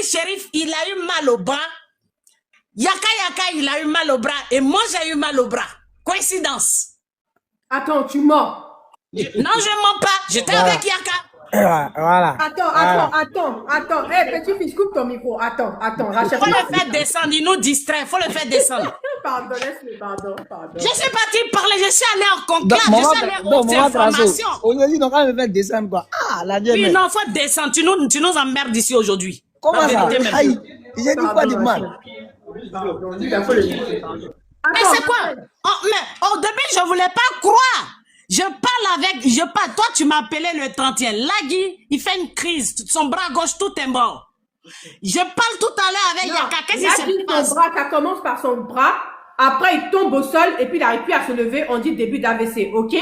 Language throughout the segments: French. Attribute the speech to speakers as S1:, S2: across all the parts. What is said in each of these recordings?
S1: dit Shérif, il a eu mal au bras. Yaka, il a eu mal au bras. Et moi, j'ai eu mal au bras. Coïncidence.
S2: Attends, tu mens.
S1: Non, je ne mens pas. J'étais avec Yaka.
S3: Voilà.
S2: Attends. Hé, petit fils, coupe ton micro. Attends.
S1: Il faut le faire descendre. Il nous distrait. Il faut le faire descendre.
S2: Pardon, laisse-le, pardon.
S1: Je suis parti parler. Je suis allé en conclave. Je suis allé aux informations.
S3: Aujourd'hui, donc, on va me faire descendre, quoi. Ah, la Dieu.
S1: Oui, non, il faut descendre. Tu nous emmerdes ici aujourd'hui.
S3: Comment ça? Aïe, j'ai dit quoi de mal?
S1: Mais c'est quoi? Mais au début, je ne voulais pas croire. Je parle. Toi, tu m'as appelé le 31. Lagui, il fait une crise. Son bras gauche, tout est mort. Je parle tout à l'heure avec Yaka. Qu'est-ce qui se passe?
S2: Ça commence par son bras. Après, il tombe au sol et puis il n'arrive plus à se lever. On dit début d'AVC, ok?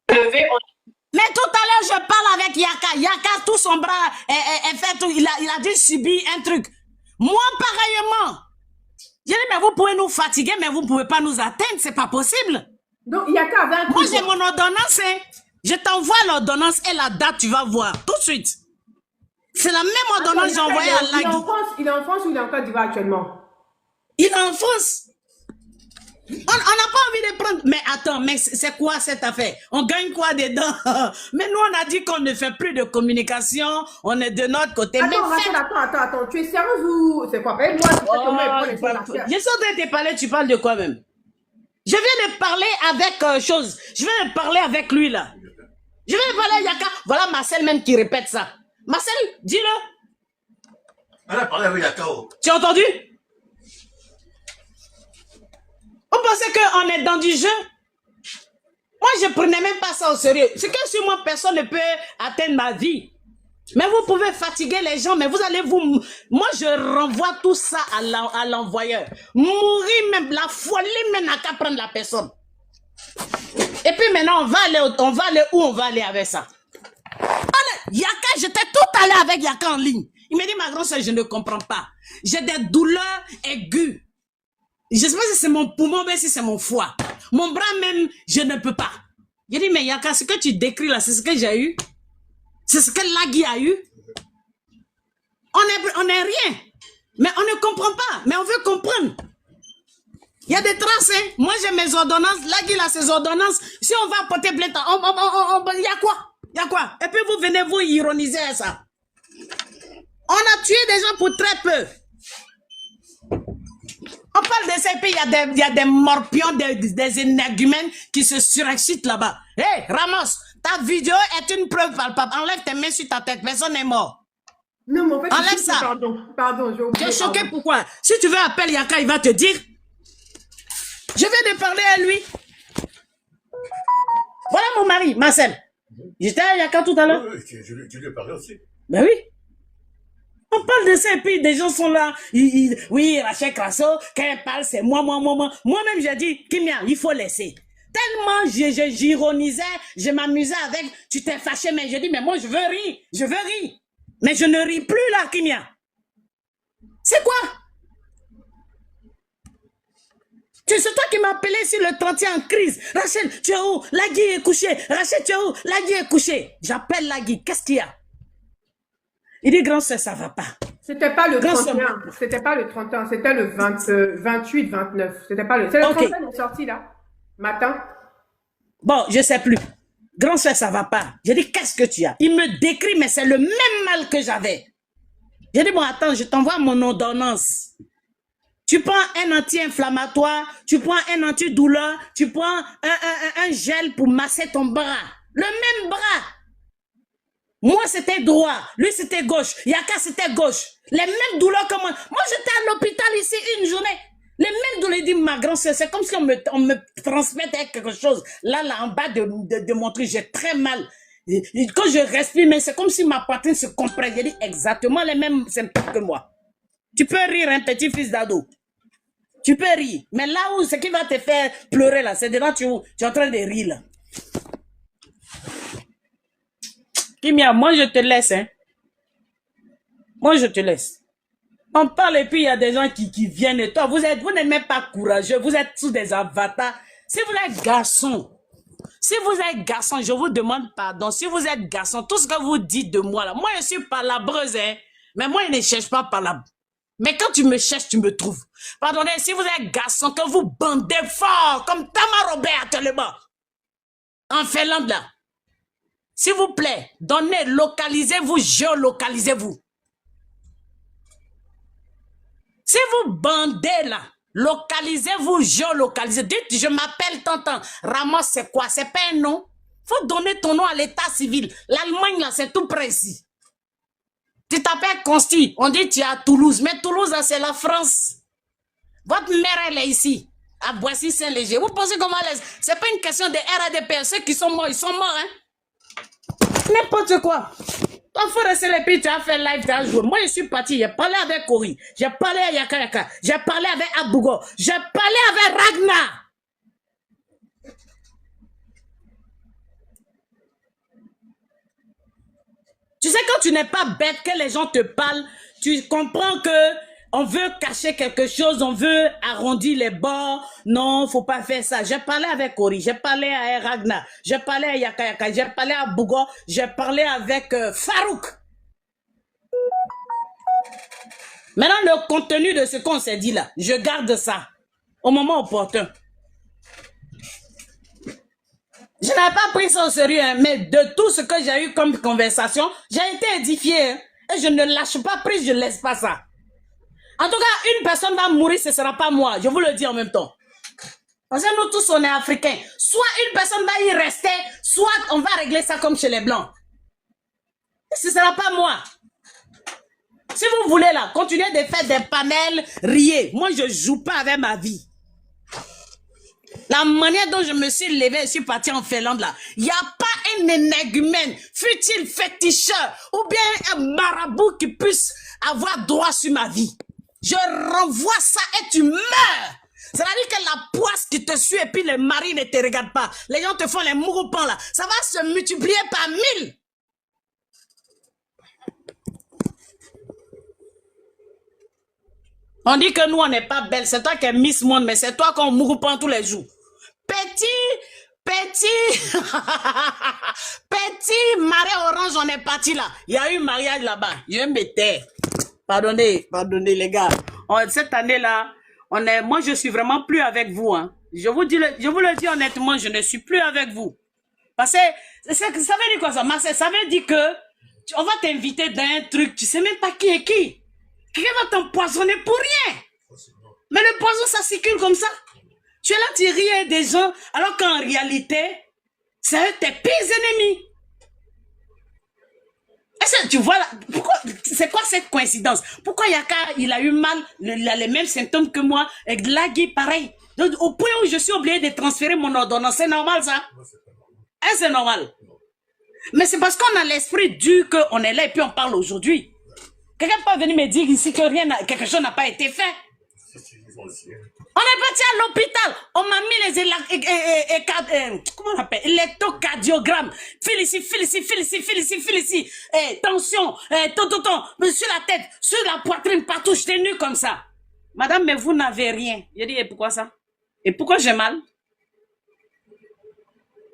S1: Mais tout à l'heure, je parle avec Yaka. Yaka, tout son bras est fait tout. Il a dû subir un truc. Moi, pareillement. J'ai dit, mais vous pouvez nous fatiguer, mais vous ne pouvez pas nous atteindre. C'est pas possible.
S2: Donc, Yaka avait un truc.
S1: Moi, j'ai mon ordonnance. Hein. Je t'envoie l'ordonnance et la date, tu vas voir. Tout de suite. C'est la même ordonnance que j'ai envoyée à Lagui.
S2: Il est en France ou il est en Côte d'Ivoire actuellement?
S1: Il est en France. On n'a pas envie de prendre. Mais attends, mais c'est quoi cette affaire? On gagne quoi dedans? Mais nous, on a dit qu'on ne fait plus de communication. On est de notre côté.
S2: Attends. Tu es sérieuse ou c'est quoi? Moi,
S1: je suis en train de te parler, tu parles de quoi même? Je viens de parler avec chose. Je viens de parler avec lui là. Je viens de parler à Yaka. Voilà Marcel même qui répète ça. Marcel, dis-le.
S4: Elle a parlé avec Yaka.
S1: Tu as entendu? On pensait qu'on est dans du jeu. Moi, je prenais même pas ça au sérieux. C'est que sur moi, personne ne peut atteindre ma vie. Mais vous pouvez fatiguer les gens, mais vous allez vous... Moi, je renvoie tout ça à l'envoyeur. Mourir même, la folie même n'a qu'à prendre la personne. Et puis maintenant, on va aller où on va aller avec ça? Yaka, j'étais tout à l'heure avec Yaka en ligne. Il m'a dit, ma grande soeur, je ne comprends pas. J'ai des douleurs aiguës. Je ne sais pas si c'est mon poumon, mais si c'est mon foie. Mon bras même, je ne peux pas. J'ai dit, mais Yaka, ce que tu décris là, c'est ce que j'ai eu. C'est ce que Lagui a eu. On n'est rien. Mais on ne comprend pas. Mais on veut comprendre. Il y a des traces. Hein? Moi, j'ai mes ordonnances. Lagui a ses ordonnances. Si on va porter plainte, il y a quoi? Il y a quoi? Et puis vous venez vous ironiser à ça. On a tué des gens pour très peu. On parle de ces pays, il y a des morpions, des énergumènes qui se surexcitent là-bas. Hé, Ramos, ta vidéo est une preuve palpable. Enlève tes mains sur ta tête, personne n'est mort.
S2: Non, mais en fait,
S1: enlève ça.
S2: Pardon, j'ai oublié.
S1: Tu es choqué pourquoi? Si tu veux appeler Yaka, il va te dire. Je viens de parler à lui. Voilà mon mari, Marcel. J'étais à Yaka tout à l'heure.
S4: Oui, tu lui as parlé aussi.
S1: Ben oui. On parle de ça et puis des gens sont là. Oui, Rachel Crasso, quand elle parle, c'est moi. Moi-même, j'ai dit, Kimia, il faut laisser. Tellement j'ironisais, je m'amusais avec, tu t'es fâché, mais je dis, mais moi, je veux rire. Mais je ne ris plus là, Kimia. C'est quoi? C'est toi qui m'as appelé sur le 31 en crise. Rachel, tu es où? Lagui est couché. Rachel, tu es où? Lagui est couché. J'appelle Lagui, qu'est-ce qu'il y a? Il dit, grand soeur, ça va pas.
S2: C'était pas le 31, c'était pas le 31, c'était le 28, 29. C'était pas le... C'est le 31 qui est sorti là, matin.
S1: Bon, je sais plus. Grand soeur, ça va pas. J'ai dit, qu'est-ce que tu as? Il me décrit, mais c'est le même mal que j'avais. J'ai dit, bon, attends, je t'envoie mon ordonnance. Tu prends un anti-inflammatoire, tu prends un antidouleur, tu prends un gel pour masser ton bras. Le même bras. Moi, c'était droit. Lui, c'était gauche. Yaka, c'était gauche. Les mêmes douleurs que moi. Moi, j'étais à l'hôpital ici une journée. Les mêmes douleurs. Il dit, ma grande soeur, c'est comme si on me transmettait quelque chose. Là, en bas de mon truc, j'ai très mal. Et quand je respire, mais c'est comme si ma poitrine se compresse. J'ai dit exactement les mêmes symptômes que moi. Tu peux rire, un petit fils d'ado. Tu peux rire. Mais là où ce qui va te faire pleurer, là, c'est dedans, tu es en train de rire, là. Kimia, moi je te laisse, hein. Moi je te laisse. On parle et puis il y a des gens qui viennent et toi, vous n'êtes même pas courageux, vous êtes sous des avatars. Si vous êtes garçon, je vous demande pardon. Si vous êtes garçon, tout ce que vous dites de moi là, moi je suis palabreuse, hein. Mais moi, il ne cherche pas par là. Mais quand tu me cherches, tu me trouves. Pardonnez, si vous êtes garçon, que vous bandez fort, comme Tamar Robert actuellement, en Finlande là, s'il vous plaît, donnez, localisez-vous, géolocalisez-vous. Si vous bandez là, localisez-vous, géolocalisez. Dites, je m'appelle Tantan. Ramos, c'est quoi? C'est pas un nom. Faut donner ton nom à l'état civil. L'Allemagne là, c'est tout précis. Tu t'appelles Consti, on dit tu es à Toulouse, mais Toulouse, c'est la France. Votre mère, elle est ici, à Boissy-Saint-Léger. Vous pensez comment elle est? C'est pas une question de RADP. Ceux qui sont morts, ils sont morts, hein. N'importe quoi. Toi, faut rester les pays, tu as fait live, tu as joué. Moi, je suis parti, j'ai parlé avec Kori, j'ai parlé à Yaka Yaka, j'ai parlé avec Abougo, j'ai parlé avec Ragnar. Tu sais, quand tu n'es pas bête, que les gens te parlent, tu comprends que on veut cacher quelque chose, on veut arrondir les bords. Non, faut pas faire ça. J'ai parlé avec Kori, j'ai parlé à Ragnar, j'ai parlé à Yaka Yaka, j'ai parlé à Bougo, j'ai parlé avec Farouk. Maintenant, le contenu de ce qu'on s'est dit là, je garde ça au moment opportun. Je n'ai pas pris ça au sérieux, hein, mais de tout ce que j'ai eu comme conversation, j'ai été édifié. Hein, et je ne lâche pas prise, je ne laisse pas ça. En tout cas, une personne va mourir, ce ne sera pas moi. Je vous le dis en même temps. Parce que nous tous, on est africains. Soit une personne va y rester, soit on va régler ça comme chez les Blancs. Et ce ne sera pas moi. Si vous voulez là, continuez de faire des panels, riez. Moi, je ne joue pas avec ma vie. La manière dont je me suis levé et suis parti en Finlande là, il n'y a pas un énergumène, fut-il féticheur, ou bien un marabout qui puisse avoir droit sur ma vie. Je renvoie ça et tu meurs. C'est-à-dire que la poisse qui te suit et puis le mari ne te regarde pas. Les gens te font les mouroupans là. Ça va se multiplier par 1000. On dit que nous, on n'est pas belle. C'est toi qui es Miss Monde, mais c'est toi qu'on mouroupant tous les jours. Petit marée orange, on est parti là. Il y a eu un mariage là-bas. Je me tais. Pardonnez les gars. Cette année-là, moi je suis vraiment plus avec vous. Hein. Je vous le dis honnêtement, je ne suis plus avec vous. Parce que ça veut dire quoi ça? Marcel, ça veut dire que on va t'inviter dans un truc, tu sais même pas qui est qui. Quelqu'un va t'empoisonner pour rien. Mais le poison, ça circule comme ça. Tu es là, tu ris des gens, alors qu'en réalité, c'est eux tes pires ennemis. Est-ce que tu vois là, c'est quoi cette coïncidence? Pourquoi Yaka, il a eu mal, il a les mêmes symptômes que moi, et Glagui, pareil. Donc, au point où je suis obligé de transférer mon ordonnance, c'est normal ça? C'est normal. Mais c'est parce qu'on a l'esprit dur qu'on est là et puis on parle aujourd'hui. Quelqu'un peut venir me dire ici que quelque chose n'a pas été fait. On est parti à l'hôpital, on m'a mis les comment on appelle, électrocardiogrammes. File ici. Tension, sur la tête, sur la poitrine, partout, j'étais nu comme ça. Madame, mais vous n'avez rien. J'ai dit, et pourquoi ça? Et pourquoi j'ai mal?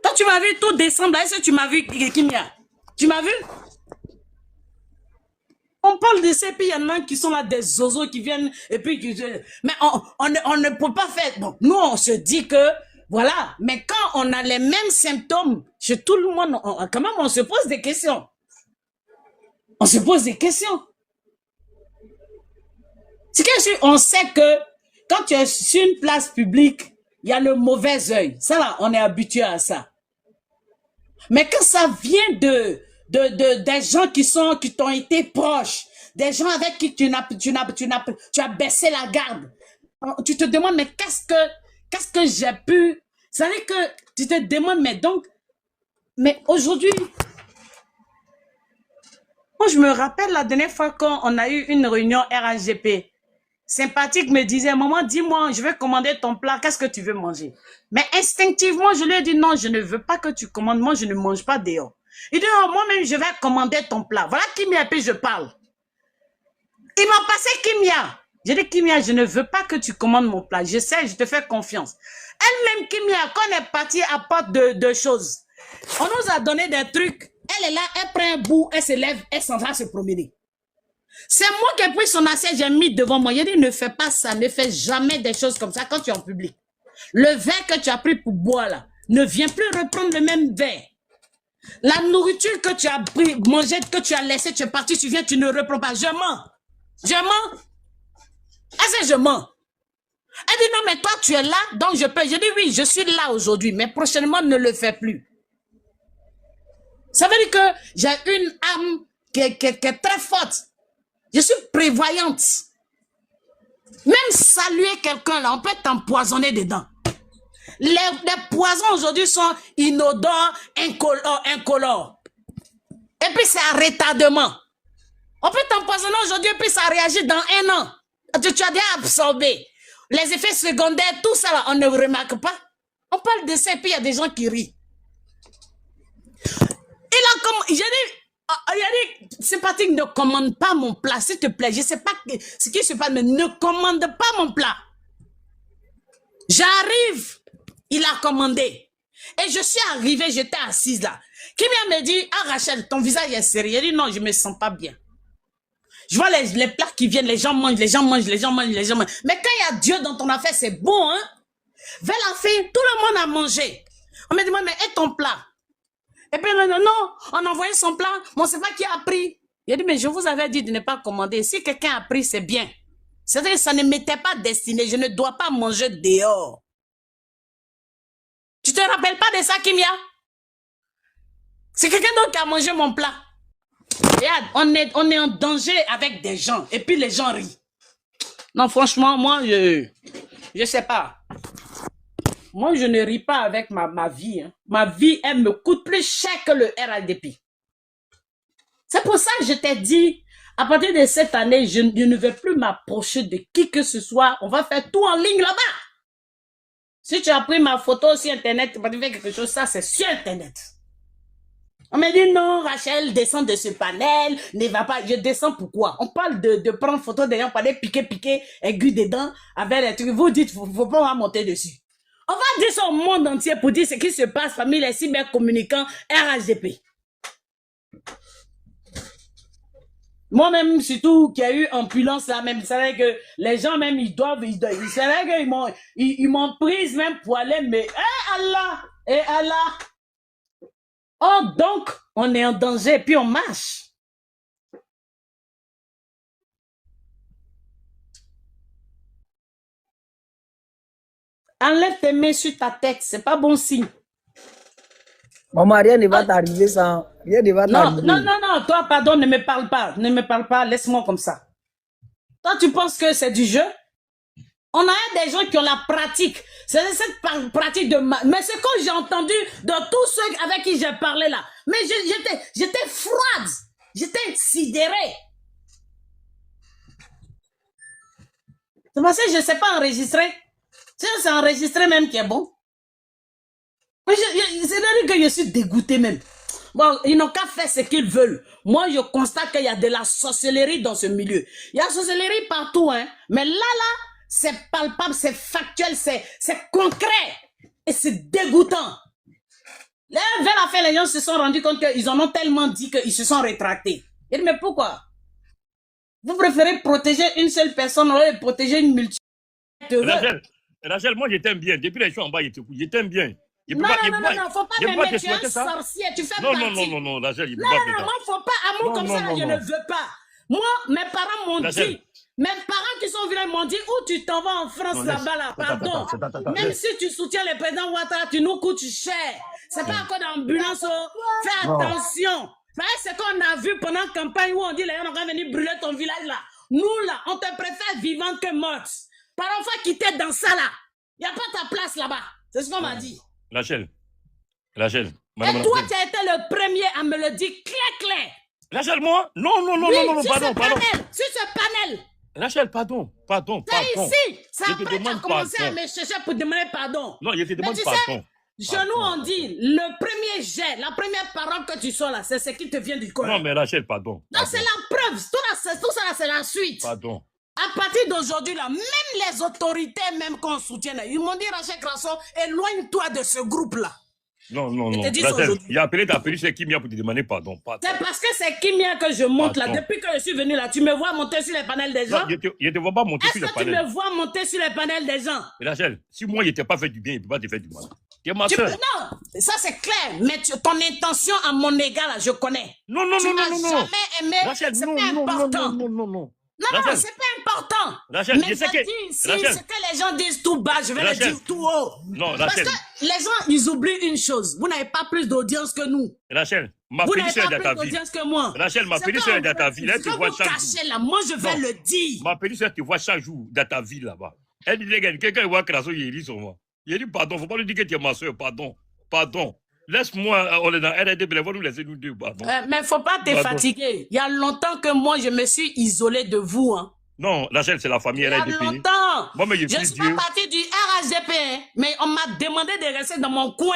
S1: Toi, tu m'as vu tout descendre, est-ce que tu m'as vu, Kimia? Tu m'as vu? On parle de ces pays, il y en a qui sont là, des zozos qui viennent, et puis mais on ne peut pas faire. Bon, nous, on se dit que, voilà, mais quand on a les mêmes symptômes, chez tout le monde, quand même, on se pose des questions. On se pose des questions. C'est que on sait que quand tu es sur une place publique, il y a le mauvais œil. Ça, là, on est habitué à ça. Mais quand ça vient des gens qui t'ont été proches, des gens avec qui tu as baissé la garde. Tu te demandes, mais qu'est-ce que j'ai pu... Ça veut dire que tu te demandes, mais aujourd'hui, moi je me rappelle la dernière fois quand on a eu une réunion RAGP, sympathique me disait, maman, dis-moi, je vais commander ton plat, qu'est-ce que tu veux manger? Mais instinctivement, je lui ai dit, non, je ne veux pas que tu commandes, moi je ne mange pas dehors. Il dit, non, moi-même, je vais commander ton plat. Voilà Kimia, puis je parle. Il m'a passé Kimia. J'ai dit, Kimia, je ne veux pas que tu commandes mon plat. Je sais, je te fais confiance. Elle-même, Kimia, quand on est parti à porte de choses, on nous a donné des trucs. Elle est là, elle prend un bout, elle se lève, elle s'en va se promener. C'est moi qui ai pris son assiette, j'ai mis devant moi. J'ai dit, ne fais pas ça, ne fais jamais des choses comme ça quand tu es en public. Le verre que tu as pris pour boire là, ne viens plus reprendre le même verre. La nourriture que tu as pris, mangé, que tu as laissé, tu es parti, tu viens, tu ne reprends pas. Je mens. Je mens. Est-ce que je mens? Elle dit, non, mais toi, tu es là, donc je peux. Je dis, oui, je suis là aujourd'hui, mais prochainement, ne le fais plus. Ça veut dire que j'ai une âme qui est très forte. Je suis prévoyante. Même saluer quelqu'un, là, on peut t'empoisonner dedans. Les poisons aujourd'hui sont inodores, incolores. Et puis c'est à retardement. On peut t'empoisonner aujourd'hui et puis ça réagit dans 1 an. Tu as déjà absorbé. Les effets secondaires, tout ça, là, on ne remarque pas. On parle de ça et puis il y a des gens qui rient. J'ai dit, sympathique, ne commande pas mon plat, s'il te plaît. Je ne sais pas ce qui se passe, mais ne commande pas mon plat. J'arrive, il a commandé. Et je suis arrivée, j'étais assise là. Qui vient me dire, ah Rachel, ton visage est sérieux. J'ai dit, non, je ne me sens pas bien. Je vois les plats qui viennent, les gens mangent, les gens mangent, les gens mangent, les gens mangent. Mais quand il y a Dieu dans ton affaire, c'est bon, hein. Vers la fin, tout le monde a mangé. On me dit, mais et ton plat? Et puis, non, on a envoyé son plat, mais on ne sait pas qui a pris. Il a dit, mais je vous avais dit de ne pas commander. Si quelqu'un a pris, c'est bien. C'est-à-dire que ça ne m'était pas destiné. Je ne dois pas manger dehors. Tu te rappelles pas de ça, Kimia? C'est quelqu'un d'autre qui a mangé mon plat. Regarde, on est en danger avec des gens. Et puis les gens rient. Non, franchement, moi, je sais pas. Moi, je ne ris pas avec ma vie. Hein. Ma vie, elle me coûte plus cher que le RADP. C'est pour ça que je t'ai dit, à partir de cette année, je ne vais plus m'approcher de qui que ce soit. On va faire tout en ligne là-bas. Si tu as pris ma photo sur Internet, tu vas faire quelque chose, ça c'est sur Internet. On m'a dit non, Rachel, descends de ce panel, ne va pas. Je descends pourquoi? On parle de prendre photo des gens, parler piquer, aigu dedans, avec les trucs. Vous dites, faut pas monter dessus. On va dire ça au monde entier pour dire ce qui se passe parmi les cybercommunicants RHDP. Moi-même, surtout, qu'il y a eu ambulance là, même, c'est vrai que les gens même, c'est vrai qu'ils m'ont prise même pour aller, mais, Allah! Oh, donc, on est en danger, puis on marche. Enlève tes mains sur ta tête, c'est pas bon signe.
S3: Maman, rien ne va t'arriver sans... Rien ne va t'arriver.
S1: Non, toi, pardon, ne me parle pas, laisse-moi comme ça. Toi, tu penses que c'est du jeu? On a des gens qui ont la pratique. C'est cette pratique de... Mais c'est quand j'ai entendu de tous ceux avec qui j'ai parlé là. Mais j'étais froide. J'étais sidérée. C'est parce que je ne sais pas enregistrer. C'est enregistré même qui est bon. C'est-à-dire que je suis dégoûté même. Bon, ils n'ont qu'à faire ce qu'ils veulent. Moi, je constate qu'il y a de la sorcellerie dans ce milieu. Il y a de la sorcellerie partout, hein. Mais là, c'est palpable, c'est factuel, c'est concret. Et c'est dégoûtant. Là, vers la fin, les gens se sont rendus compte qu'ils en ont tellement dit qu'ils se sont rétractés. Et mais pourquoi? Vous préférez protéger une seule personne ou protéger une multitude?
S5: Rachel, moi, je t'aime bien. Depuis les choses en bas, je t'aime bien.
S1: Non, faut pas m'aimer, tu es un sorcier, tu fais partie.
S5: Non, Rachel, il
S1: non, faut pas, amour comme ça, là, je ne veux pas. Moi, mes parents m'ont dit, mes parents qui sont venus m'ont dit, où tu t'en vas en France là-bas, là, pardon. Même si tu soutiens le président Ouattara, tu nous coûtes cher. C'est pas encore d'ambulance, fais attention. C'est qu'on a vu pendant la campagne où on dit, les gens vont venir brûler ton village là. Nous là, on te préfère vivante que morte. Par enfant qui t'aide dans ça là, il n'y a pas ta place là-bas. C'est ce qu'on m'a dit.
S5: Rachel.
S1: Et toi, tu as été le premier à me le dire clair.
S5: Rachel, moi? Non, pardon.
S1: Sur ce panel.
S5: Rachel, pardon.
S1: C'est ici. C'est après que tu as commencé à me chercher pour demander pardon.
S5: Non, je te demande pardon.
S1: Chez nous, on dit, le premier jet, la première parole que tu sors là, c'est ce qui te vient du corps.
S5: Non, mais Rachel, pardon.
S1: Non, c'est la preuve. Tout ça, c'est la suite.
S5: Pardon.
S1: À partir d'aujourd'hui, là, même les autorités, même qu'on soutient, ils m'ont dit, Rachel Grasso, éloigne-toi de ce groupe-là.
S5: Non, non,
S1: Je
S5: non.
S1: te dis ça
S5: Rachel,
S1: aujourd'hui.
S5: il a appelé ta perruque, c'est Kimia pour te demander pardon.
S1: C'est parce que c'est Kimia que je monte là.
S5: Pardon.
S1: Depuis que je suis venu là, tu me vois monter sur les panels des
S5: Non,
S1: gens.
S5: je te vois pas monter
S1: Est-ce
S5: sur le
S1: que tu
S5: panel.
S1: me vois monter sur les panels des gens?
S5: Rachel, si moi, il n'était pas fait du bien, il ne peut pas te faire du mal. Tu es ma
S1: Tu
S5: soeur.
S1: peux- Non, ça c'est clair. Mais ton intention à mon égard là, je connais.
S5: Non, non,
S1: Tu
S5: non,
S1: n'as
S5: non, non.
S1: jamais aimé.
S5: Rachel,
S1: C'est
S5: non,
S1: pas
S5: non, non,
S1: important.
S5: non, non, non, non.
S1: Non, non,
S5: Rachel,
S1: c'est pas important.
S5: Rachel,
S1: Mais
S5: je sais que-
S1: dis, si
S5: Rachel.
S1: ce que les gens disent tout bas, je vais
S5: Rachel.
S1: le dire tout haut.
S5: Non,
S1: Parce
S5: Rachel.
S1: que les gens, ils oublient une chose. Vous n'avez pas plus d'audience que nous.
S5: Rachel, ma
S1: Vous
S5: petite
S1: n'avez
S5: soeur
S1: pas
S5: est dans ta
S1: plus
S5: vie.
S1: d'audience que moi.
S5: Rachel, ma
S1: C'est
S5: petite
S1: quand
S5: soeur est dans ta vie. Elle
S1: ce
S5: te
S1: que
S5: voit
S1: vous
S5: chaque jour.
S1: cachez là, moi je vais
S5: Non.
S1: le dire.
S5: Ma petite soeur te voit chaque jour dans ta vie là-bas. Elle dit, regarde, quelqu'un voit Crasso, il dit sur moi. Il dit, pardon, faut pas lui dire que tu es ma soeur, pardon, pardon. Laisse-moi, on est dans RDB, va nous laisser nous deux, pardon.
S1: Mais il ne faut pas te
S5: Pardon.
S1: fatiguer. Il y a longtemps que moi je me suis isolé de vous. Hein.
S5: Non, Rachel, c'est la famille
S1: Il y a
S5: RDP.
S1: longtemps.
S5: Moi, mais
S1: Je
S5: je
S1: ne
S5: prie
S1: suis pas
S5: Dieu.
S1: partie du RHDP, hein, mais on m'a demandé de rester dans mon coin.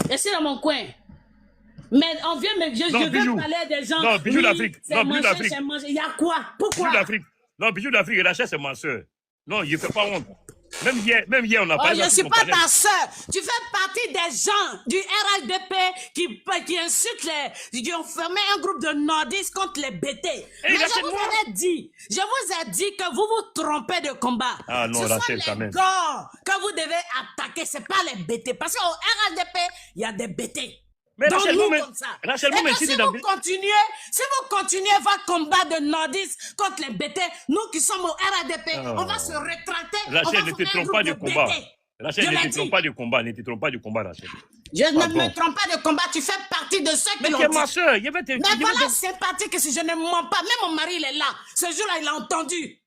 S1: Rester dans mon coin. Mais on vient me... Je
S5: Non,
S1: veux
S5: Bijou.
S1: parler à des gens.
S5: Non, Bijou
S1: oui,
S5: d'Afrique.
S1: c'est
S5: Non, Bijou
S1: manger,
S5: d'Afrique.
S1: c'est manger. Il y a quoi? Pourquoi?
S5: Bijou d'Afrique. Non, Bijou d'Afrique, Rachel, c'est ma soeur. Non, il ne fait pas honte. Même hier, on a
S1: Oh,
S5: parlé
S1: je
S5: dans
S1: ne suis
S5: son
S1: pas
S5: panel.
S1: ta soeur. Tu fais partie des gens du RHDP qui insultent les... qui ont fermé un groupe de nordistes contre les BT. Mais je
S5: Rachel,
S1: vous
S5: moi-
S1: ai dit que vous vous trompez de combat.
S5: Ah non,
S1: Ce sont
S5: Rachel,
S1: les
S5: quand même.
S1: gars que vous devez attaquer, ce n'est pas les BT. Parce qu'au RHDP, il y a des BT.
S5: Mais
S1: Donc,
S5: Rachel,
S1: nous,
S5: moi,
S1: comme ça.
S5: Rachel,
S1: Et
S5: moi, mais
S1: que
S5: si
S1: si
S5: t'es dans-
S1: vous continuez votre combat de nordistes contre les BT, nous qui sommes au RADP,
S5: Oh.
S1: on va se rétracter. on
S5: Rachel,
S1: va
S5: ne te
S1: former un
S5: trompe
S1: groupe
S5: pas du
S1: de
S5: combat.
S1: BT.
S5: Rachel,
S1: Je
S5: ne
S1: l'ai
S5: te
S1: dit.
S5: trompe pas du combat, ne te trompe pas du combat, Rachel.
S1: Je ne
S5: Pardon.
S1: me trompe pas de combat, tu fais partie de ceux qui
S5: Mais
S1: l'ont
S5: tu es
S1: dit.
S5: ma soeur, je vais te...
S1: Mais voilà, c'est parti que si je ne mens pas, même mon mari, il est là. Ce jour-là, il a entendu.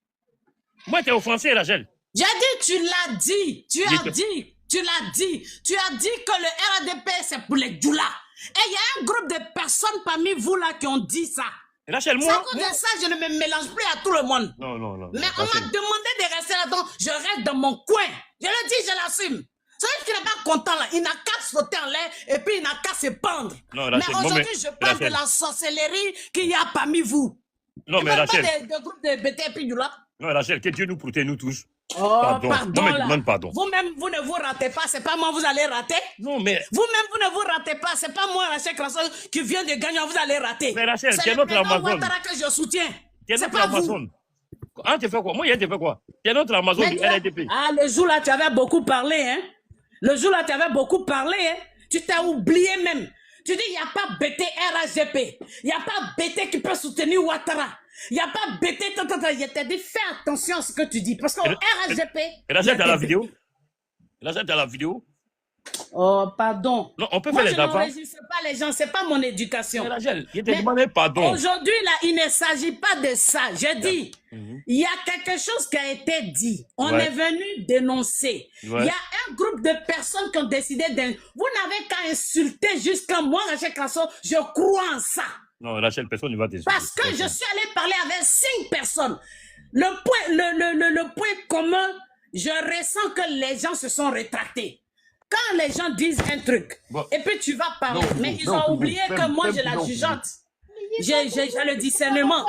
S5: Moi, tu es offensé, Rachel.
S1: J'ai dit, tu l'as dit, tu
S5: Je
S1: as
S5: te-
S1: dit, tu l'as dit. Tu as dit que le RADP, c'est pour les djoulas. Et il y a un groupe de personnes parmi vous là qui ont dit ça.
S5: Rachel,
S1: C'est à
S5: moi...
S1: cause de ça je ne me mélange plus à tout le monde.
S5: Non, non, non.
S1: Mais on m'a
S5: Rachel.
S1: demandé de rester là-dedans. Je reste dans mon coin. Je le dis, je l'assume. Celui qui n'est pas content là, il n'a qu'à sauter en l'air et puis il n'a qu'à se pendre.
S5: Non,
S1: Mais
S5: Rachel, moi,
S1: aujourd'hui,
S5: mais-
S1: je parle
S5: Rachel.
S1: de la sorcellerie qu'il y a parmi vous.
S5: Non,
S1: Je
S5: mais
S1: parle pas
S5: Rachel...
S1: de groupe de BT et puis du là.
S5: Non, Rachel, que Dieu nous protège, nous tous.
S1: Oh,
S5: Pardon.
S1: pardon
S5: Moi, me
S1: là.
S5: demande pardon.
S1: Vous-même, vous ne vous ratez pas. C'est pas moi, vous allez rater.
S5: Non, mais...
S1: Vous-même, vous ne vous ratez pas. C'est pas moi, Rachel Crasso, qui vient de gagner. Vous allez rater.
S5: Mais Rachel,
S1: c'est
S5: tu es
S1: le
S5: notre
S1: président
S5: Amazon.
S1: Ouattara que je soutiens.
S5: Tu es
S1: C'est
S5: notre
S1: pas vous.
S5: Amazon. Ah, tu fais quoi? Moi, hier, tu fais quoi? Tu es notre Amazon
S1: Mais
S5: du
S1: tu as-
S5: RDP.
S1: Ah, le jour là, tu avais beaucoup parlé, hein. Le jour là, tu avais beaucoup parlé, hein. Tu t'es oublié même. Tu dis, il n'y a pas BT RHGP. Il n'y a pas BT qui peut soutenir Ouattara. Il n'y a pas BT. Je t'ai dit, fais attention à ce que tu dis. Parce qu'au RHGP.
S5: Rachel, tu as la vidéo? Rachel, tu as la vidéo?
S1: Oh, pardon.
S5: Non, on peut
S1: Moi,
S5: faire
S1: je
S5: les enfants.
S1: n'enregistre pas les gens. C'est pas mon éducation.
S5: Mais Rachel, je t'ai
S1: Mais
S5: demandé pardon.
S1: Aujourd'hui, là, il ne s'agit pas de ça. Je dis, il y a quelque chose qui a été dit. On
S5: Ouais.
S1: est venu dénoncer.
S5: Ouais.
S1: Il y a un groupe de personnes qui ont décidé de... Vous n'avez qu'à insulter jusqu'à moi, Rachel Crasso. Je crois en ça.
S5: Non, Rachel, personne ne va t'insulter.
S1: Parce que je suis allé parler avec 5 personnes. Le point commun, je ressens que les gens se sont rétractés. Quand les gens disent un truc,
S5: Bon.
S1: et puis tu vas parler,
S4: Non,
S1: mais
S4: non,
S1: ils
S4: non,
S1: ont
S4: non,
S1: oublié
S4: non,
S1: que
S4: non,
S1: moi,
S4: non,
S1: j'ai la
S4: non,
S1: jugeante. J'ai le discernement.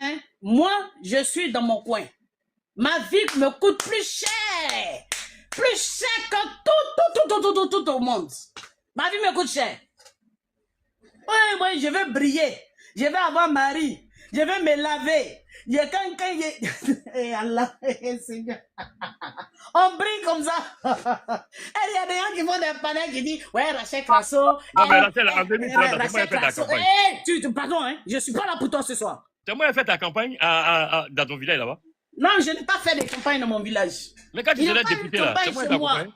S1: Hein? Moi, je suis dans mon coin. Ma vie me coûte plus cher. Plus cher que tout au monde. Ma vie me coûte cher. Oui, je vais briller. Je vais avoir mari. Je vais me laver. Eh Allah, Seigneur. On brille comme ça. Et il y a des gens qui font des panels qui disent, ouais, Rachel Crasso.
S5: Non, mais Rachel, en 2030,
S1: Rachel
S5: comment elle fait ta
S1: Crasso.
S5: campagne?
S1: Pardon, hein, je suis pas là pour toi ce soir.
S5: Comment elle fait ta campagne dans ton village là-bas?
S1: Non, je n'ai pas fait de campagne dans mon village.
S5: Mais quand tu
S1: Il n'y a
S5: serais
S1: pas eu
S5: député
S1: de
S5: là,
S1: campagne
S5: comment
S1: chez
S5: elle t'a
S1: moi.
S5: accompagné?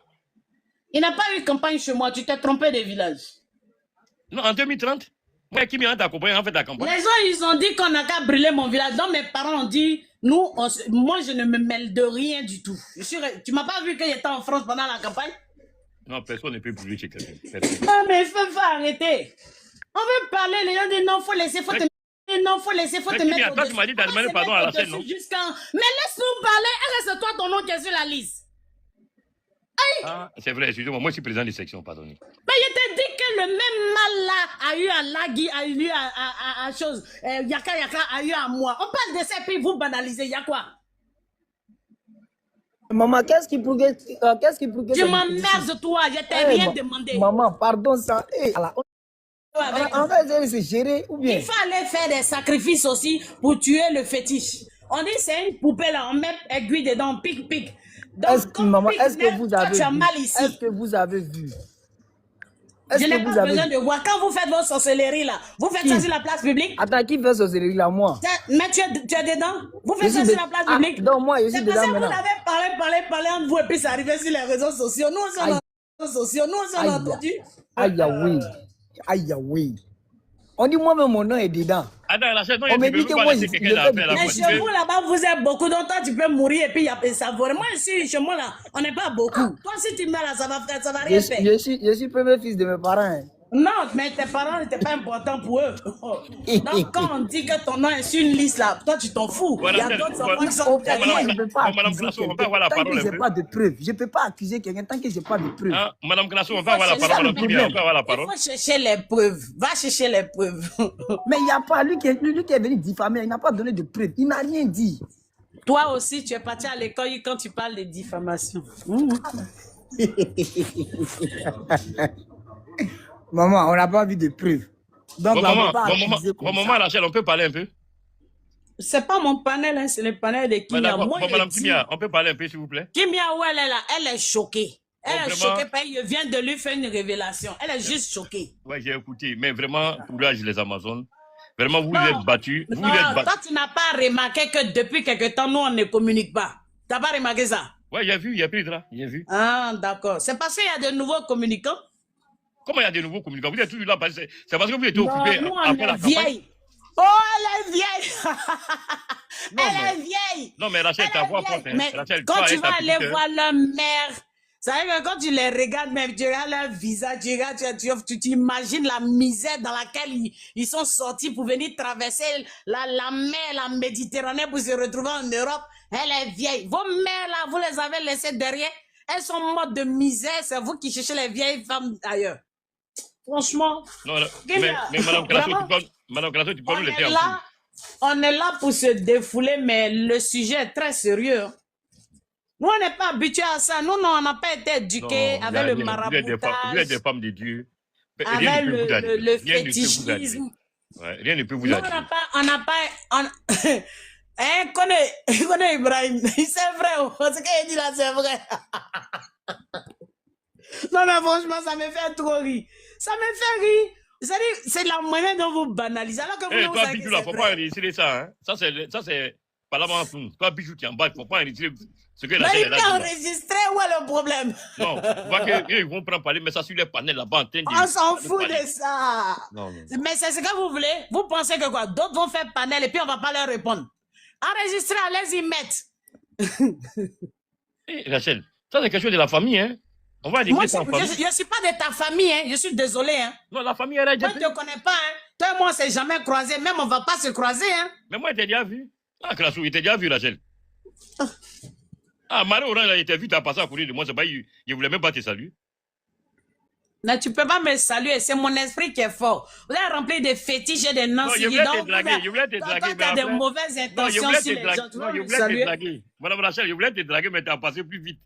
S1: Il n'a pas eu de campagne chez moi. Tu t'es trompé de village.
S5: Non, en 2030, moi, qui m'a accompagné, en fait ta campagne?
S1: Les gens, ils ont dit qu'on n'a qu'à brûler mon village. Donc, mes parents ont dit, nous, moi, je ne me mêle de rien du tout. Tu m'as pas vu qu'il était en France pendant la campagne?
S5: Non, personne ne peut brûler chez quelqu'un. Personne.
S1: Ah, mais il faut arrêter. On veut parler, les gens disent non, faut laisser, faut te mettre. Non, faut laisser, faut te
S5: Kimi,
S1: mettre.
S5: attends, tu m'as dit de demander pardon à la scène, non?
S1: Mais laisse-nous parler. Est-ce que toi, ton nom qui est sur la liste?
S5: Ah, c'est vrai, excusez-moi, moi je suis président de section, pardonnez.
S1: Mais je te dis que le même mal là a eu à Lagui, a eu à chose. Yaka a eu à moi. On parle de ça et puis vous banalisez. Il y a quoi?
S3: Maman, qu'est-ce qui pour que...
S1: Tu m'emmerdes, toi. Je t'ai rien demandé.
S3: Maman, pardon, ça... On va essayer de se gérer ou bien...
S1: Il faut aller faire des sacrifices aussi pour tuer le fétiche. On dit c'est une poupée là, on met aiguille dedans, on pique.
S3: Maman, est-ce que vous avez vu?
S1: Mal ici.
S3: Est-ce que vous avez vu?
S1: Je n'ai pas besoin de voir. Quand vous faites vos sorcelleries là, vous faites ça sur la place publique?
S3: Attends, qui fait sorcellerie là, moi?
S1: Mais tu es dedans? Vous faites ça sur la place publique?
S3: Donc moi, je suis dedans maintenant.
S1: Vous avez parlé entre vous et puis ça arrivait sur les réseaux sociaux. Nous, on s'en a entendu.
S3: Aïe, oui. On dit moi-même, mon nom est dedans.
S5: Attends, la chaîne,
S3: On me dit que moi, je
S1: mais chez vous là-bas, vous êtes beaucoup. Donc toi, tu peux mourir et puis il y a ça. Moi, ici, chez moi là, on n'est pas beaucoup. Toi, si tu meurs là, ça va rien faire.
S3: Je suis premier fils de mes parents. Hein.
S1: Non, mais tes parents n'étaient pas importants pour eux. Donc, quand on dit que ton nom est sur une liste là, toi, tu t'en fous. Il y a d'autres enfants qui sont
S3: moi, je ne peux pas accuser quelqu'un tant que je n'ai pas de preuves. Je ne peux pas accuser quelqu'un tant que je n'ai pas de preuves.
S5: Madame Grasso, on va avoir la parole. On va avoir la parole.
S1: Il faut chercher les preuves. Va chercher les preuves.
S3: Mais il n'y a pas, lui qui est venu diffamer, il n'a pas donné de preuves. Il n'a rien dit.
S1: Toi aussi, tu es parti à l'école quand tu parles de diffamation.
S3: Maman, on n'a pas vu de preuves. Donc,
S5: maman, Rachel, on peut parler un peu?
S1: C'est pas mon panel, hein, c'est le panel de Kimia.
S5: Madame Kimia, on peut parler un peu, s'il vous plaît?
S1: Kimia, où elle est là? Elle est choquée. Elle est choquée parce qu'il vient de lui faire une révélation. Elle est juste choquée.
S5: Oui, j'ai écouté. Mais vraiment, courage les Amazones. Vraiment, vous êtes battus.
S1: Toi, tu n'as pas remarqué que depuis quelque temps, nous, on ne communique pas. Tu n'as pas remarqué ça?
S5: Oui, j'ai vu, il y a plus de là. J'ai vu.
S1: Ah, d'accord. C'est parce qu'il y a de nouveaux communicants?
S5: Comment il y a de nouveaux communicants? Vous êtes toujours là, c'est parce que vous êtes occupé
S1: après la campagne. Oh, elle est vieille. Elle est vieille.
S5: Non, mais Rachel, ta voix porte.
S1: Mais quand tu vas aller voir leur mère, ça veut dire que quand tu les regardes, même tu regardes leur visage, tu t'imagines la misère dans laquelle ils sont sortis pour venir traverser la mer, la Méditerranée pour se retrouver en Europe. Elle est vieille. Vos mères, là, vous les avez laissées derrière. Elles sont mortes de misère. C'est vous qui cherchez les vieilles femmes ailleurs. Franchement.
S5: Non, mais Madame Grasso, tu peux nous laisser en dessous.
S1: On est là pour se défouler, mais le sujet est très sérieux. Nous, on n'est pas habitués à ça. Nous, on n'a pas été éduqués avec le maraboutage.
S5: Vous êtes des femmes de Dieu.
S1: Avec le fétichisme.
S5: Rien ne peut vous aider.
S1: On n'a pas... Hein, connais Ibrahim. C'est vrai. Ce qu'il dit là, c'est vrai. Non, mais franchement, ça me fait trop rire. Ça me fait rire. C'est la manière dont vous banalisez. Alors que vous
S5: toi, Bijou, là, faut pas enregistrer ça. Hein? Ça, c'est pas la manche. Toi, Bijou, tu es en bas. Faut pas enregistrer ce que la
S1: mais il peut enregistrer. Où est le problème?
S5: Non, on voit qu'ils vont prendre parler, mais ça sur les panels là-bas.
S1: On s'en fout de ça.
S5: Non.
S1: Mais c'est ce que vous voulez. Vous pensez que quoi? D'autres vont faire panel et puis on va pas leur répondre. Enregistrer, allez-y mettre.
S5: Rachel, ça c'est quelque chose de la famille, hein? On va régler ça en famille.
S1: Je ne suis pas de ta famille, hein. Je suis désolé, hein.
S5: Non, la famille, elle a déjà.
S1: Moi, je ne te connais pas, hein. Toi et moi, on ne s'est jamais croisés. Même on ne va pas se croiser, hein.
S5: Mais moi, il t'a déjà vu. Ah, Grasso, il t'a déjà vu, Rachel. Ah, Marie Orange, il t'a vu, t'as passé à côté de moi. Il ne voulait même pas te saluer.
S1: Mais tu ne peux pas me saluer, c'est mon esprit qui est fort. Vous avez rempli des fétiches et des noms.
S5: Non, je voulais te draguer,
S1: tu as des mauvaises intentions sur les gens.
S5: Non, je voulais te draguer. Madame Rachel, je voulais te draguer, mais tu as passé plus vite.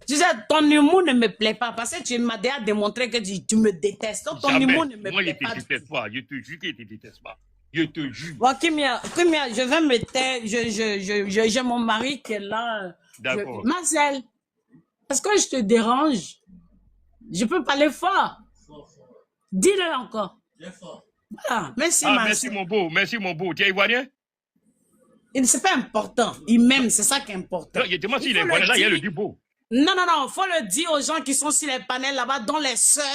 S1: Tu sais, ton humour ne me plaît pas parce que tu m'as déjà démontré que tu me détestes. Donc, ton humour ne me plaît pas.
S5: Moi, je ne te déteste pas. Je te jure que je ne te déteste pas. Je te jure.
S1: Bon, Kimia, je vais me taire. J'ai mon mari qui est là.
S5: D'accord.
S1: Marcel, est-ce que je te dérange? Je peux parler fort. Dis-le encore. Voilà. Merci, Marcel.
S5: Merci, mon beau. Tu es ivoirien?
S1: C'est pas important. Il m'aime, c'est ça qui est important.
S5: Non, il demande s'il est ivoirien. Là, il y a le dit beau.
S1: Non, il faut le dire aux gens qui sont sur les panels là-bas, dont les sœurs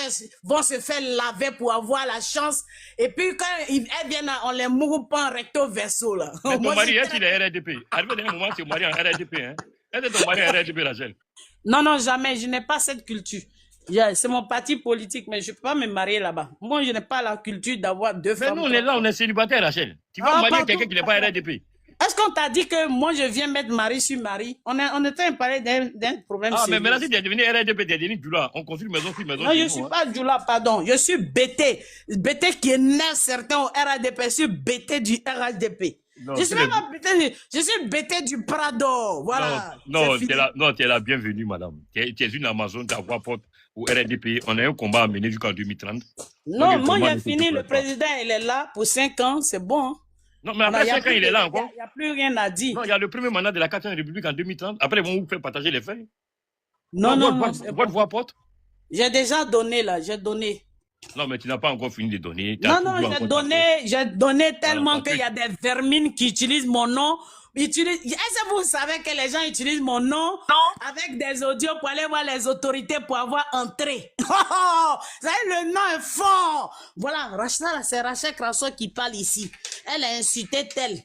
S1: vont se faire laver pour avoir la chance. Et puis, quand elles viennent, on les mourra pas en recto verso, là.
S5: Mais ton mari, est-ce qu'il est RDP? Arrivé d'un moment, c'est ton mari en RDP, hein? Est-ce que ton mari est RDP, Rachel?
S1: Non, jamais. Je n'ai pas cette culture. C'est mon parti politique, mais je ne peux pas me marier là-bas. Moi, je n'ai pas la culture d'avoir deux femmes.
S5: Mais nous, on est là, on est célibataire, Rachel. Tu vas marier quelqu'un qui n'est pas RDP.
S1: Est-ce qu'on t'a dit que moi, je viens mettre mari sur mari? On était en parler d'un problème.
S5: Ah, mais maintenant, si tu es devenu RDP, tu es devenu Djoula. On construit maison sur maison.
S1: Non, je ne suis pas Djoula, pardon. Je suis BT. BT qui est né certain au RADP. Je suis BT du RADP. Je suis même pas bêté, je suis bêté du Prado. Voilà.
S5: Non, tu es la bienvenue, madame. Tu es une Amazon, ta voix porte au RDP. On a un combat à mener jusqu'en 2030.
S1: Non, moi, j'ai fini. Le président, il est là pour 5 ans. C'est bon. Hein?
S5: Non, mais après 5 ans, il est là encore.
S1: Il n'y a plus rien à dire.
S5: Non, il y a le premier mandat de la 4e République en 2030. Après, ils vont vous faire partager les feuilles.
S1: Non.
S5: Votre voix porte.
S1: J'ai déjà donné, là. J'ai donné.
S5: Non, mais tu n'as pas encore fini de donner.
S1: Non, j'ai donné tellement qu'il y a des vermines qui utilisent mon nom. Est-ce que vous savez que les gens utilisent mon nom avec des audios pour aller voir les autorités pour avoir entré? Vous savez, le nom est fort. Voilà, Rachel, c'est Rachel Crasso qui parle ici. Elle a insulté tel.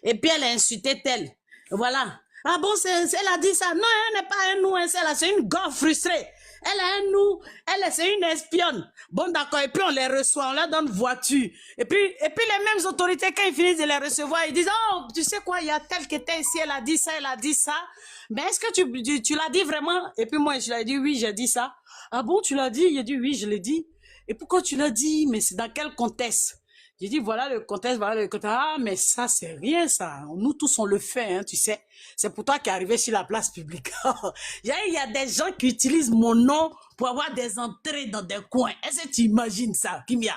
S1: Et puis elle a insulté tel. Voilà. Ah bon, elle a dit ça. Non, elle n'est pas un nous, c'est une gosse frustrée. Elle a un nous, c'est une espionne. Bon, d'accord, et puis on les reçoit, on leur donne voiture. Et puis les mêmes autorités, quand ils finissent de les recevoir, ils disent, oh, tu sais quoi, il y a telle qui était ici, elle a dit ça. Mais est-ce que tu l'as dit vraiment? Et puis moi, je lui ai dit, oui, j'ai dit ça. Ah bon, tu l'as dit? Il a dit, oui, je l'ai dit. Et pourquoi tu l'as dit? Mais c'est dans quel contexte? J'ai dit, voilà le contexte. Ah, mais ça, c'est rien, ça. Nous tous, on le fait, hein, tu sais. C'est pour toi qui es arrivé sur la place publique. Il y a des gens qui utilisent mon nom pour avoir des entrées dans des coins. Est-ce que tu imagines ça, Kimia?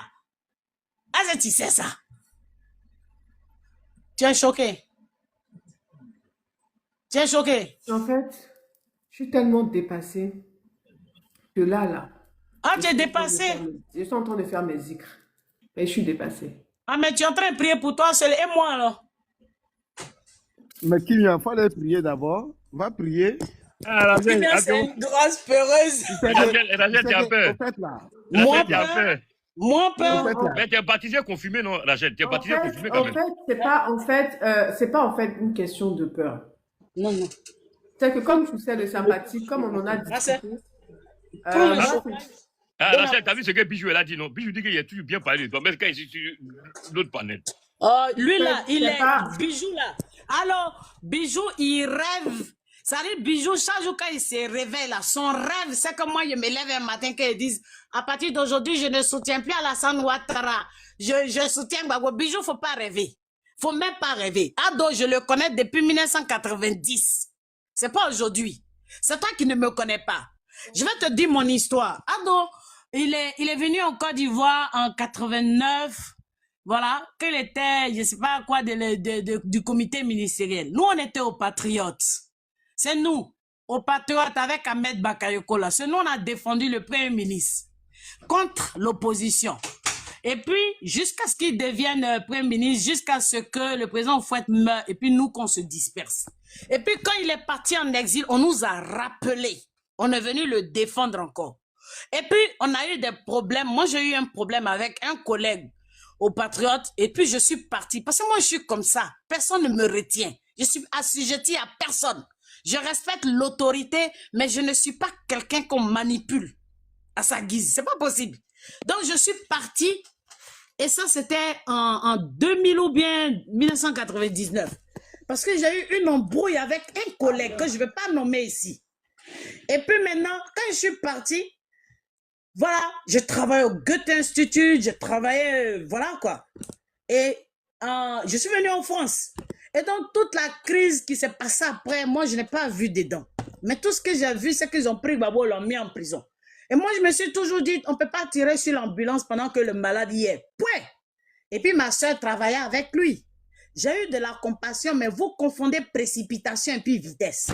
S1: Est-ce que tu sais ça? Tu es choqué? Tu es choqué?
S2: En fait, je suis tellement dépassée que là.
S1: Ah, tu es dépassé?
S2: Je suis en train de faire mes zikrs. Mais je suis dépassée.
S1: Ah, mais tu es en train de prier pour toi seul et moi, alors?
S3: Mais Kylian, il faut aller prier d'abord. Va prier.
S1: Ah, Kylian, c'est une grâce peureuse.
S5: Rachel, tu as peur.
S1: Moi, peur. Moi, peur.
S5: Mais tu es baptisé confirmé, non, Rachel? Tu es baptisé confirmé quand même.
S2: C'est pas en fait une question de peur.
S1: Non.
S2: C'est que comme tu sais, le sympathique, comme on en a discuté.
S5: Rachel, t'as vu ce que Bijou elle a dit, non? Bijou dit qu'il a toujours bien parlé de toi, mais quand il est sur l'autre panel.
S1: Lui là, il est Bijou là. Alors, Bijou, il rêve. Ça dit, Bijou, chaque jour quand il se réveille là, son rêve, c'est que moi, je me lève un matin qu'ils disent, à partir d'aujourd'hui, je ne soutiens plus Alassane Ouattara. Je soutiens Gbagbo. Bijou, faut pas rêver. Faut même pas rêver. Ado, je le connais depuis 1990. C'est pas aujourd'hui. C'est toi qui ne me connais pas. Je vais te dire mon histoire. Ado, il est venu en Côte d'Ivoire en 89. Voilà, qu'il était, je sais pas quoi, du comité ministériel. Nous, on était aux Patriotes. C'est nous, aux Patriotes avec Ahmed Bakayoko là. C'est nous, on a défendu le Premier ministre contre l'opposition. Et puis, jusqu'à ce qu'il devienne Premier ministre, jusqu'à ce que le président Fouette meure, et puis nous, qu'on se disperse. Et puis, quand il est parti en exil, on nous a rappelé. On est venu le défendre encore. Et puis, on a eu des problèmes. Moi, j'ai eu un problème avec un collègue aux Patriotes. Et puis, je suis parti. Parce que moi, je suis comme ça. Personne ne me retient. Je suis assujetti à personne. Je respecte l'autorité, mais je ne suis pas quelqu'un qu'on manipule à sa guise. C'est pas possible. Donc, je suis parti. Et ça, c'était en 2000 ou bien 1999. Parce que j'ai eu une embrouille avec un collègue que je ne vais pas nommer ici. Et puis maintenant, quand je suis parti, voilà, je travaillais au Goethe Institut, je travaillais, voilà quoi. Et je suis venu en France. Et donc, toute la crise qui s'est passée après, moi, je n'ai pas vu dedans. Mais tout ce que j'ai vu, c'est qu'ils ont pris Gbagbo et l'ont mis en prison. Et moi, je me suis toujours dit, on ne peut pas tirer sur l'ambulance pendant que le malade y est. Point. Et puis, ma soeur travaillait avec lui. J'ai eu de la compassion, mais vous confondez précipitation et puis vitesse.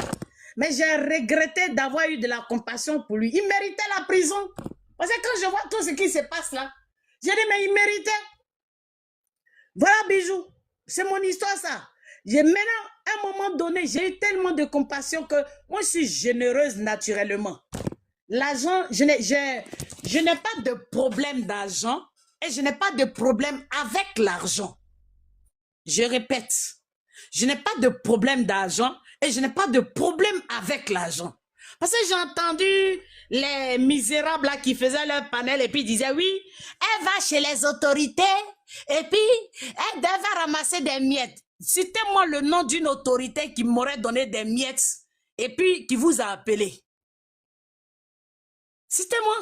S1: Mais j'ai regretté d'avoir eu de la compassion pour lui. Il méritait la prison. Parce que quand je vois tout ce qui se passe là, j'ai dit, mais il méritait. Voilà, Bijou. C'est mon histoire, ça. Maintenant, à un moment donné, j'ai eu tellement de compassion que moi, je suis généreuse naturellement. L'argent, je n'ai pas de problème d'argent et je n'ai pas de problème avec l'argent. Je répète, je n'ai pas de problème d'argent et je n'ai pas de problème avec l'argent. Parce que j'ai entendu les misérables là qui faisaient leur panel et puis disaient, oui, elle va chez les autorités et puis elle devait ramasser des miettes. Citez-moi le nom d'une autorité qui m'aurait donné des miettes et puis qui vous a appelé. Citez-moi.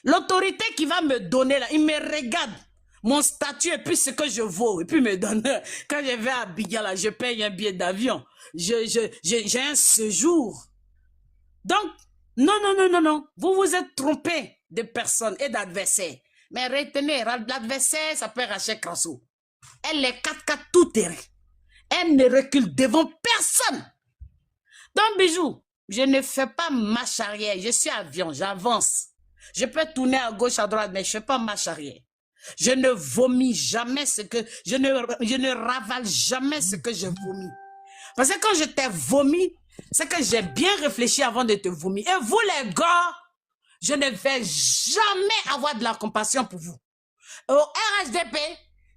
S1: L'autorité qui va me donner là, il me regarde. mon statut et puis ce que je vaux. Et puis me donne, quand je vais à Abidjan, là, je paye un billet d'avion. J'ai un séjour. Donc, non, non, non, non, non. Vous vous êtes trompé de personnes et d'adversaires. Mais retenez, l'adversaire s'appelle Rachel Crasso. Elle est 4-4 tout terrain. Elle ne recule devant personne. Donc, Bijou, je ne fais pas marche arrière. Je suis avion, j'avance. Je peux tourner à gauche, à droite, mais je ne fais pas marche arrière. Je ne vomis jamais ce que... Je ne ravale jamais ce que je vomis. Parce que quand je t'ai vomi, c'est que j'ai bien réfléchi avant de te vomir. Et vous, les gars, je ne vais jamais avoir de la compassion pour vous. Au RHDP,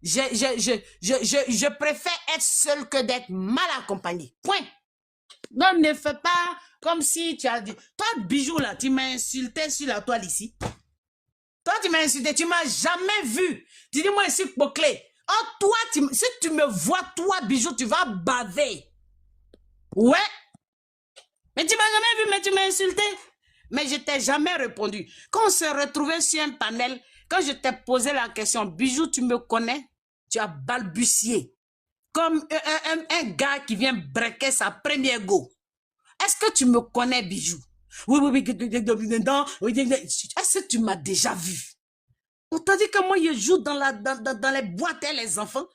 S1: je préfère être seul que d'être mal accompagné. Point. Non, ne fais pas comme si tu as dit... Toi, Bijou, là, tu m'as insulté sur la toile ici. Toi, tu m'as insulté, tu m'as jamais vu. Tu dis, moi, ici, Poclé. Oh, toi, si tu me vois, toi, Bijou, tu vas baver. Ouais. Mais tu m'as jamais vu, mais tu m'as insulté. Mais je t'ai jamais répondu. Quand on s'est retrouvé sur un panel, quand je t'ai posé la question, Bijou, tu me connais? Tu as balbutié. Comme un gars qui vient breaker sa première go. Est-ce que tu me connais, Bijou? Oui, oui, oui, non. Est-ce que tu m'as déjà vu? On t'a dit que moi, je joue dans les boîtes et les enfants.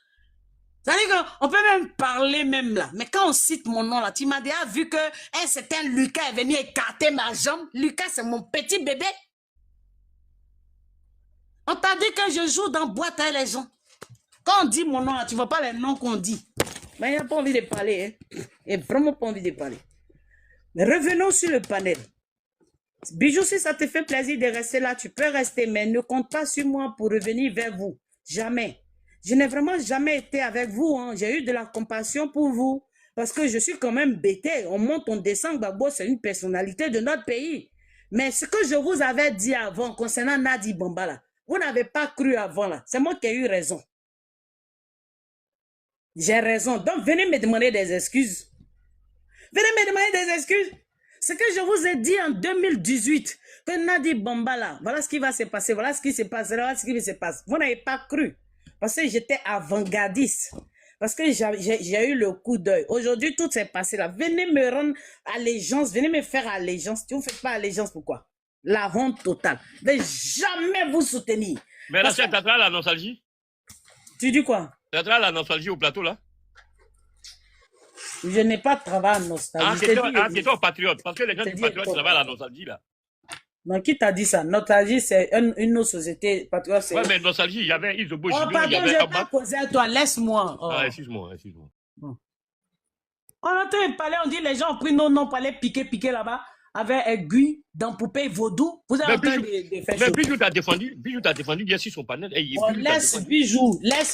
S1: C'est-à-dire qu'on peut même parler même là. Mais quand on cite mon nom là, tu m'as déjà vu que un certain Lucas est venu écarter ma jambe. Lucas, c'est mon petit bébé. On t'a dit que je joue dans boîte et les gens. Quand on dit mon nom là, tu ne vois pas les noms qu'on dit. Mais il n'y a pas envie de parler. Hein. Il n'y a vraiment pas envie de parler. Mais revenons sur le panel. Bijou, si ça te fait plaisir de rester là, tu peux rester, mais ne compte pas sur moi pour revenir vers vous. Jamais. Je n'ai vraiment jamais été avec vous. Hein. J'ai eu de la compassion pour vous. Parce que je suis quand même bêté. On monte, on descend. Gbagbo, c'est une personnalité de notre pays. Mais ce que je vous avais dit avant concernant Nadi Bambala, vous n'avez pas cru avant là. C'est moi qui ai eu raison. J'ai raison. Donc, venez me demander des excuses. Venez me demander des excuses. Ce que je vous ai dit en 2018, que Nadi Bambala, voilà ce qui va se passer, voilà ce qui se passe, voilà ce qui se passe. Vous n'avez pas cru. Parce que j'étais avant-gardiste. Parce que j'ai eu le coup d'œil. Aujourd'hui, tout s'est passé là. Venez me rendre allégeance. Venez me faire allégeance. Si vous ne faites pas allégeance, pourquoi? La honte totale. De jamais vous soutenir.
S5: Mais là, tu as la nostalgie?
S1: Tu dis quoi?
S5: Tu as la nostalgie au plateau là?
S1: Je n'ai pas de travail en nostalgie.
S5: C'est toi patriote. Parce que les gens du patriote travaillent à la nostalgie là.
S1: Non, qui t'a dit ça? Nostalgie, c'est une autre société. Patriote, c'est...
S5: Ouais, mais nostalgie, il y avait Isobo,
S1: oh, pardon, je vais pas causer à toi. Laisse-moi. Oh.
S5: Ah, excuse-moi, excuse-moi.
S1: On entend parler, on dit les gens ont pris nos noms pour aller piquer là-bas avec aiguille dans poupée vaudou. Vous avez entendu de faire
S5: mais Bijou t'a défendu bien sur son panel. Hey,
S1: oh, laisse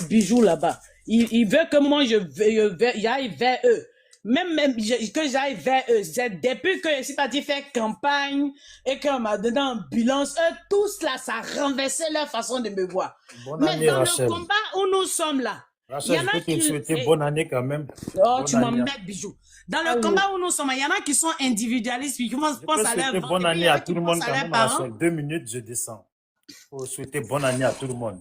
S1: Bijou là-bas. Il veut que moi j'aille vers eux. Même que j'aille vers eux. Depuis que si t'as dit faire campagne et qu'on m'a donné ambulance, eux tous là, ça renversait leur façon de me voir.
S3: Bonne
S1: mais
S3: année,
S1: dans
S3: Rachel.
S1: le combat où nous sommes là,
S3: Rachel, je peux te souhaiter bonne année quand même.
S1: Oh, tu m'en mets, Bijou. Dans le combat où nous sommes, il y en a qui sont individualistes, qui pensent à leur ventre.
S3: Bonne année à tout le monde quand même, Rachel. 2 minutes, je descends. Pour souhaiter bonne année à tout le monde.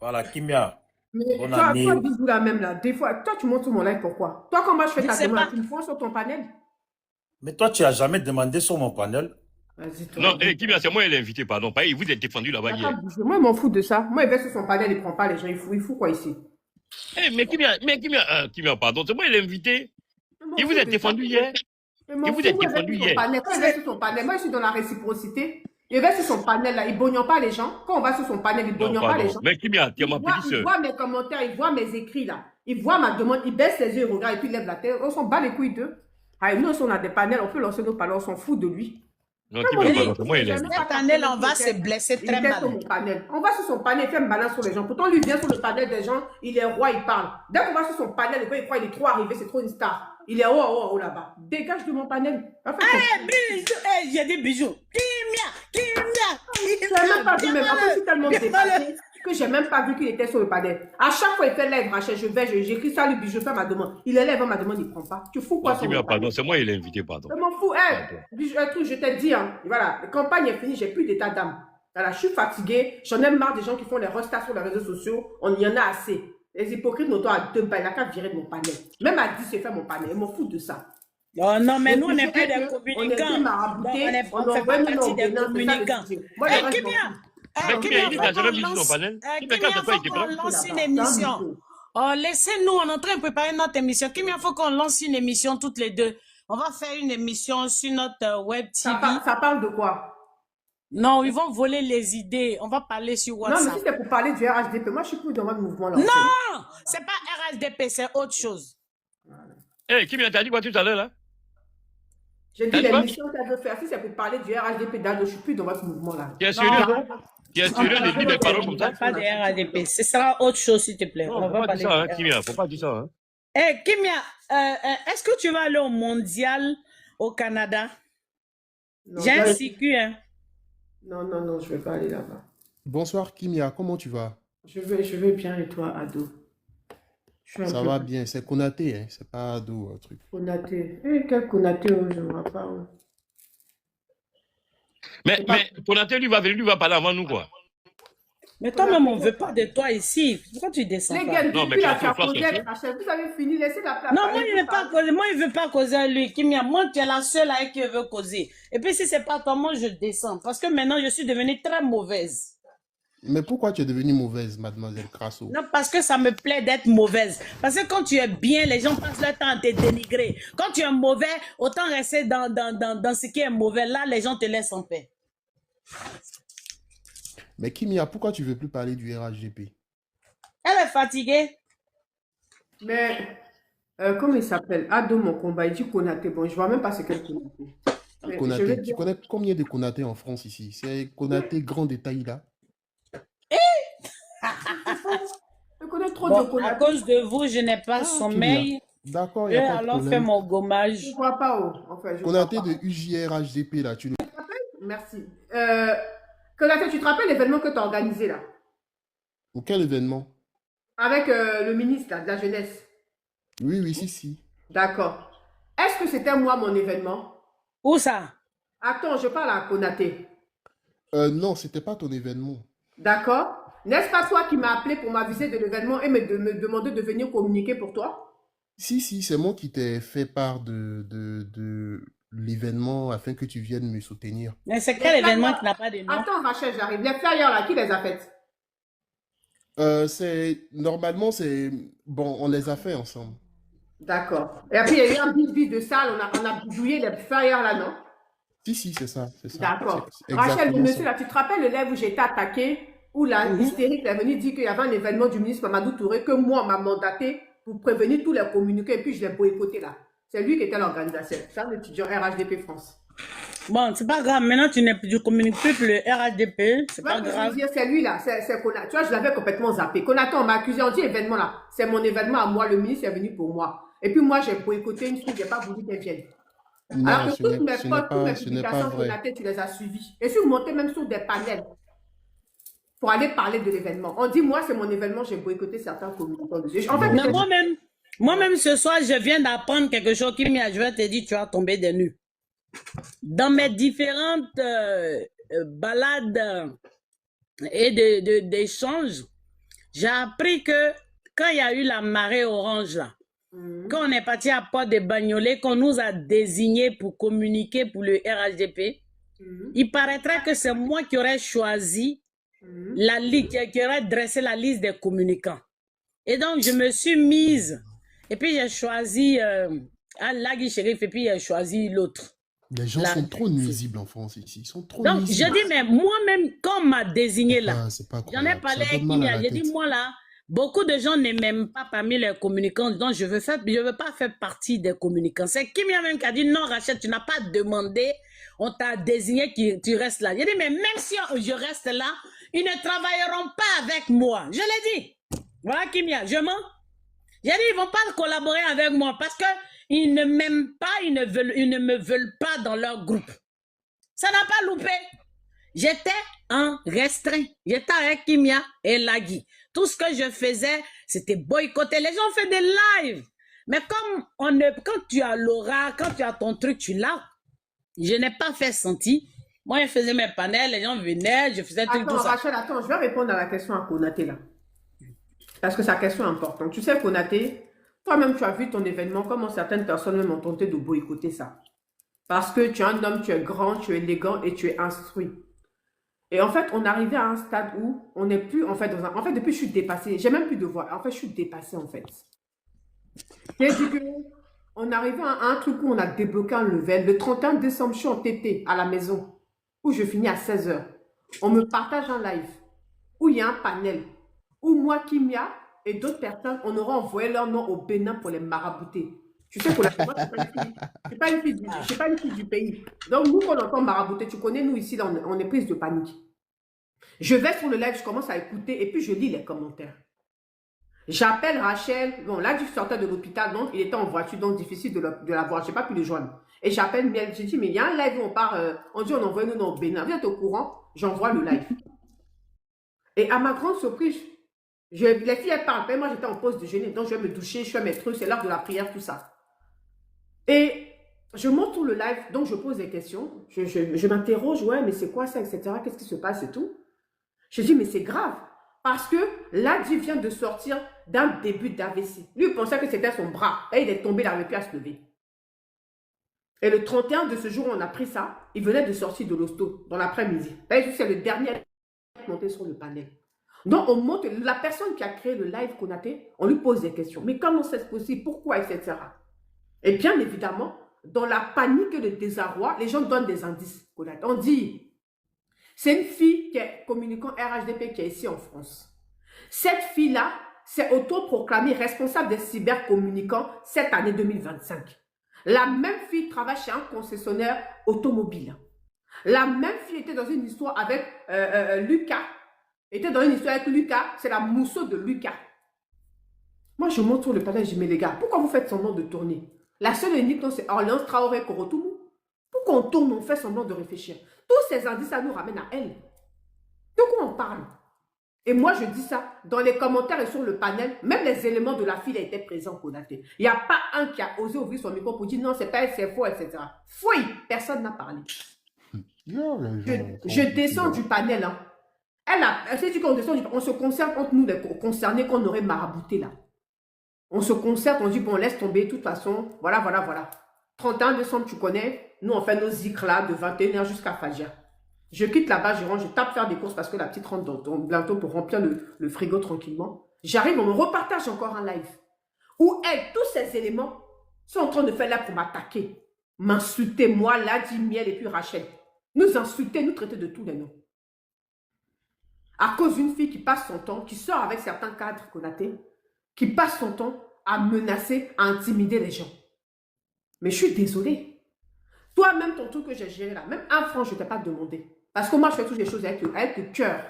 S3: Voilà, Kimia.
S2: Mais toi, Bijou, là même, là, des fois, toi, tu montes sur mon live, pourquoi? Toi, quand moi, je fais ta demande, tu me fous sur ton panel?
S3: Mais toi, tu n'as jamais demandé sur mon panel?
S5: Non, Kimia, c'est moi qui l'ai invité, pardon. Vous êtes défendu là-bas hier.
S2: Moi, il m'en fout de ça. Moi, il va sur son panel, il ne prend pas les gens. Il fout quoi ici?
S5: Mais Kimia, pardon, c'est moi qui l'ai invité. Et vous êtes défendu hier. Et vous êtes défendu hier.
S2: Quand il va sur son panel, moi, je suis dans la réciprocité. Il va sur son panel, là, il ne bognant pas les gens. Quand on va sur son panel, il ne bognant pas les gens.
S5: Mais Kimia, tu es ma petite soeur.
S2: Il voit mes commentaires, il voit mes écrits, là. Il voit ma demande, il baisse les yeux, il regarde et puis il lève la tête. On s'en bat les couilles d'eux. Ah, nous, si on a des panels, on peut lancer nos panels, on s'en fout de lui.
S5: Non, Kimia, moi, il est.
S1: Cette panel, on va se blesser très mal.
S2: On va sur son panel, il fait une balance sur les gens. Pourtant, lui vient sur le panel des gens, il est roi, il parle. Dès qu'on va sur son panel, il croit qu'il est trop arrivé, c'est trop une star. Il est haut là-bas. Dégage de mon panel.
S1: Bijou, j'ai dit Bijou. Kimia.
S2: Je n'ai même pas vu, même. En fait, je suis tellement dépassée que je n'ai même pas vu qu'il était sur le panel. À chaque fois, il fait live, Rachel, j'écris ça, lui, je fais ma demande. Il élève ma demande, il ne prend pas. Tu fous quoi sur mon panel?
S5: Pardon, c'est moi qui l'ai invité, pardon.
S2: Je m'en fous. Je t'ai dit, hein, voilà, la campagne est finie, j'ai plus d'état d'âme. Voilà, je suis fatiguée. J'en ai marre des gens qui font les restats sur les réseaux sociaux. On y en a assez. Les hypocrites n'ont à 2 balles. Il n'a qu'à virer de mon panel. Même à 10, c'est fait mon panel. Ils m'en foutent de ça.
S1: Oh non, mais nous, on
S2: n'est
S1: n'est plus des communicants.
S2: On
S1: fait pas partie des communicants.
S5: Kimia, il n'a jamais vu son panel.
S1: Kimia, il faut qu'on lance une émission. Oh, laissez-nous, on est en train de préparer notre émission. Kimia, il faut qu'on lance une émission toutes les deux. On va faire une émission sur notre web TV.
S2: Ça parle de quoi?
S1: Non, ils vont voler les idées. On va parler sur WhatsApp.
S2: Non, mais si c'est pour parler du RHDP, moi, je suis plus dans votre mouvement là.
S1: Non, c'est pas RHDP, c'est autre chose.
S5: Eh, Kimia, t'as dit quoi tout à l'heure, là?
S2: J'ai dit l'émission qu'elle veut faire. Si c'est pour parler du RHDP, je ne suis plus dans votre mouvement là.
S5: Tu es sérieux, tu es sérieux de dire des paroles comme ça?
S1: Pas de RHDP. Ce sera autre chose, s'il te plaît.
S5: Non, faut pas dire ça, hein, Kimia. Faut pas dire ça, hein.
S1: Eh, Kimia, est-ce que tu vas aller au mondial au Canada? J'ai un CQ, hein.
S2: Non, je ne vais pas aller là-bas.
S6: Bonsoir Kimia, comment tu vas?
S2: Je vais bien et toi, Ado?
S6: Ça va bien, c'est Konaté, hein? C'est pas Ado, un truc.
S2: Konaté. Quel Konaté, je ne vois pas.
S5: Mais Konaté, lui va venir, lui va parler avant nous, quoi.
S1: Mais toi-même, on ne veut pas de toi ici. Pourquoi tu descends pas?
S5: Non, mais
S2: vous avez fini, laissez la place.
S1: Non, moi, il ne veut pas causer. Moi, il ne veut pas causer à lui. Kimia, moi, tu es la seule avec qui veut causer. Et puis, si ce n'est pas toi, moi, je descends. Parce que maintenant, je suis devenue très mauvaise.
S6: Mais pourquoi tu es devenue mauvaise, mademoiselle Crasso?
S1: Non, parce que ça me plaît d'être mauvaise. Parce que quand tu es bien, les gens passent leur temps à te dénigrer. Quand tu es mauvais, autant rester dans ce qui est mauvais. Là, les gens te laissent en paix.
S6: Mais Kimia, pourquoi tu ne veux plus parler du RHDP?
S1: Elle est fatiguée.
S2: Mais, comment il s'appelle? Ado, mon combat, il dit Konaté. Bon, je ne vois même pas ce qu'elle Konaté.
S6: Konaté, tu connais combien de Konaté en France ici? C'est Konaté grand détail là.
S2: Je connais trop
S1: Bon,
S2: de Konaté.
S1: à cause de vous, je n'ai pas sommeil.
S6: D'accord, il n'y a pas de
S1: Alors,
S6: problème.
S1: fais mon gommage.
S2: Je ne vois pas où. Enfin,
S6: Konaté de UJRHDP là, tu le...
S2: Merci. Konaté, tu te rappelles l'événement que tu as organisé là?
S6: Ou quel événement?
S2: Avec le ministre là, de la jeunesse.
S6: Oui, si.
S2: D'accord. Est-ce que c'était moi mon événement?
S1: Où ça?
S2: Attends, je parle à Konaté.
S6: Non, c'était pas ton événement.
S2: D'accord. N'est-ce pas toi qui m'as appelé pour m'aviser de l'événement et me demander de venir communiquer pour toi?
S6: Si, c'est moi qui t'ai fait part de l'événement afin que tu viennes me soutenir.
S1: Mais c'est quel événement qui n'a pas de nom?
S2: Attends, Rachel, j'arrive. Les flyers là, qui les a faites?
S6: Normalement, bon, on les a fait ensemble.
S2: D'accord. Et puis, il y a eu un bisbis de salle, on a bidouillé les flyers là, non?
S6: Si, c'est ça.
S2: D'accord.
S6: C'est
S2: Rachel,
S6: exactement
S2: monsieur,
S6: ça.
S2: là, tu te rappelles le live où j'ai été attaquée, où la hystérique est venue dire qu'il y avait un événement du ministre Mamadou Touré, que moi, on m'a mandaté pour prévenir tous les communiqués, et puis je l'ai boycotté là. C'est lui qui était l'organisateur. C'est un étudiant RHDP France.
S1: Bon, c'est pas grave. Maintenant, tu communiques plus pour le RHDP. C'est pas grave.
S2: C'est lui là, c'est Konaté. Tu vois, je l'avais complètement zappé. Konaté, on m'a accusé, on dit événement là. C'est mon événement à moi, le ministre est venu pour moi. Et puis moi, j'ai boycotté une fille, j'ai pas voulu qu'elle vienne.
S6: Non,
S2: Alors que toutes mes
S6: ce n'est pas
S2: publications
S6: vrai.
S2: Konaté, tu les as suivies. Et je suis montée même sur des panels pour aller parler de l'événement. On dit, moi, c'est mon événement, j'ai boycotté certains communicants. En fait,
S1: Non, moi-même, ce soir, je viens d'apprendre quelque chose qui je vais te dire, tu vas tomber des nues. Dans mes différentes balades et d'échanges, j'ai appris que quand il y a eu la marée orange là, quand on est parti à Port de Bagnolet, qu'on nous a désignés pour communiquer pour le RHDP, il paraîtrait que c'est moi qui aurais choisi la liste, qui aurait dressé la liste des communicants. Et donc, je me suis mise, et puis j'ai choisi Lagui Chérif, et puis j'ai choisi l'autre.
S6: Les gens sont trop nuisibles en France ici. Ils sont trop
S1: Donc,
S6: nuisibles.
S1: je dis, mais moi-même, quand on m'a désigné là, j'en ai
S6: croyable.
S1: parlé
S6: Ça
S1: avec
S6: donne mal à
S1: Kimia,
S6: la
S1: j'ai dit,
S6: tête.
S1: moi là, beaucoup de gens ne m'aiment pas parmi les communicants, donc je veux pas faire partie des communicants. C'est Kimia même qui a dit, non Rachel, tu n'as pas demandé, on t'a désigné que tu restes là. J'ai dit, mais même si je reste là, ils ne travailleront pas avec moi. Je l'ai dit. Voilà Kimia, je mens. J'ai dit, ils ne vont pas collaborer avec moi parce qu'ils ne m'aiment pas, ils ne me veulent pas dans leur groupe. Ça n'a pas loupé. J'étais en restreint. J'étais avec Kimia et Lagui. Tout ce que je faisais, c'était boycotter. Les gens font des lives. Mais comme quand tu as l'aura, quand tu as ton truc, tu l'as. Je n'ai pas fait sentir. Moi, je faisais mes panels, les gens venaient, je faisais tout
S2: Attends,
S1: ça.
S2: Rachel, attends, je vais répondre à la question à Konaté là. Parce que sa question est importante. Tu sais, Konaté, toi-même, tu as vu ton événement, comment certaines personnes même ont tenté de boycotter ça. Parce que tu es un homme, tu es grand, tu es élégant et tu es instruit. Et en fait, on arrivait à un stade où on n'est plus, en fait, En fait, depuis, je suis dépassée. J'ai même plus de voix. En fait, je suis dépassée, en fait. J'ai dit que on arrivait à un truc où on a débloqué un level. Le 31 décembre, je suis en TT à la maison, où je finis à 16 h. On me partage un live, où il y a un panel, où moi, Kimia et d'autres personnes, on aura envoyé leur nom au Bénin pour les marabouter. Tu sais que moi, je ne suis pas une fille du pays. Donc, nous, quand on entend marabouter, tu connais, nous, ici, là, on est prise de panique. Je vais sur le live, je commence à écouter et puis je lis les commentaires. J'appelle Rachel. Bon, là, je sortais de l'hôpital, donc il était en voiture, donc difficile de la voir. Je n'ai pas pu le joindre. Et j'appelle Miel. J'ai dit, mais il y a un live où on part, on dit on envoie nous dans le Bénin. Vous êtes au courant? J'envoie le live. Et à ma grande surprise, les filles, elles parlent. Moi, j'étais en pause déjeuner, donc je vais me doucher, je fais mes trucs, c'est l'heure de la prière, tout ça. Et je monte sur le live, donc je pose des questions. Je m'interroge, ouais, mais c'est quoi ça, etc. Qu'est-ce qui se passe et tout. Je dis, mais c'est grave. Parce que Ladi vient de sortir d'un début d'AVC. Lui, il pensait que c'était son bras. Et il est tombé, il n'arrivait plus à se lever. Et le 31 de ce jour, on a pris ça. Il venait de sortir de l'hosto dans l'après-midi. C'est le dernier monté sur le panel. Donc, on monte. La personne qui a créé le live Konaté, on lui pose des questions. Mais comment c'est possible? Pourquoi? Etc. Et bien évidemment, dans la panique et le désarroi, les gens donnent des indices. Konaté. On dit... C'est une fille qui est communicant RHDP qui est ici en France. Cette fille-là s'est autoproclamée responsable des cybercommunicants cette année 2025. La même fille travaille chez un concessionnaire automobile. La même fille était dans une histoire avec Lucas. Était dans une histoire avec Lucas. C'est la mousseau de Lucas. Moi, je monte sur le panel, je dis, mais les gars, pourquoi vous faites semblant de tourner? La seule et unique, c'est Orléans Traoré Korotoumou. Pourquoi on tourne, on fait semblant de réfléchir? Tous ces indices, ça nous ramène à elle. De quoi on parle? Et moi, je dis ça dans les commentaires et sur le panel. Même les éléments de la fille étaient présents, Konaté. Il n'y a pas un qui a osé ouvrir son micro pour dire non, c'est pas elle, c'est faux, etc. Fouille, personne n'a parlé. Je descends du panel. Hein. Elle s'est dit qu'on descend du panel. On se concerte entre nous, les concernés qu'on aurait marabouté là. On se concerte, on dit bon, laisse tomber, de toute façon, voilà. 31 décembre, tu connais, nous on fait nos zikrs là de 21 h jusqu'à Fajr. Je quitte là-bas, je tape faire des courses parce que la petite rentre bientôt pour remplir le frigo tranquillement. J'arrive, on me repartage encore un live où tous ces éléments sont en train de faire là pour m'attaquer, m'insulter, moi, Ladi, Miel et puis Rachel. Nous insulter, nous traiter de tous les noms. À cause d'une fille qui passe son temps, qui sort avec certains cadres Konaté, qui passe son temps à menacer, à intimider les gens. Mais je suis désolée. Toi-même, ton truc que j'ai géré là, même un franc, je ne t'ai pas demandé. Parce que moi, je fais toutes les choses avec le cœur.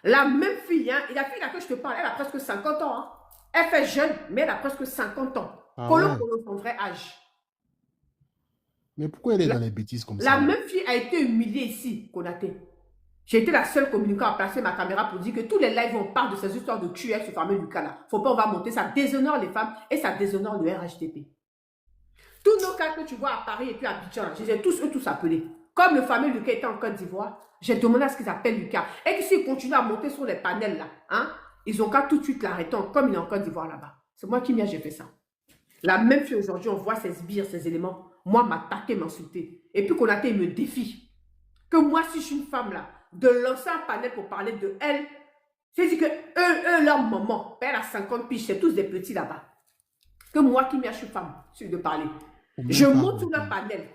S2: La même fille, hein, et la fille là que je te parle, elle a presque 50 ans. Hein. Elle fait jeune, mais elle a presque 50 ans. Colo, son vrai âge.
S6: Mais pourquoi elle est dans les bêtises comme ça?
S2: La même fille a été humiliée ici, Konaté. J'ai été la seule communicant à placer ma caméra pour dire que tous les lives, on parle de ces histoires de cul avec ce fameux Lucas là. Faut pas, on va monter, ça déshonore les femmes et ça déshonore le RHDP. Tous nos cas que tu vois à Paris et puis à Abidjan, je les ai tous appelés. Comme le fameux Lucas était en Côte d'Ivoire, j'ai demandé à ce qu'ils appellent Lucas. Et que s'ils continuent à monter sur les panels là, hein, ils ont qu'à tout de suite l'arrêter comme il est en Côte d'Ivoire là-bas. C'est moi qui j'ai fait ça. La même fille aujourd'hui, on voit ces sbires, ces éléments. Moi, m'attaquer, m'insulter. Et puis Konaté, il me défie. Que moi, si je suis une femme là, de lancer un panel pour parler de elle, c'est dit que eux, leur maman, elle a 50 piges, c'est tous des petits là-bas. Que moi qui je suis femme, je suis de parler. Je monte sur le panel.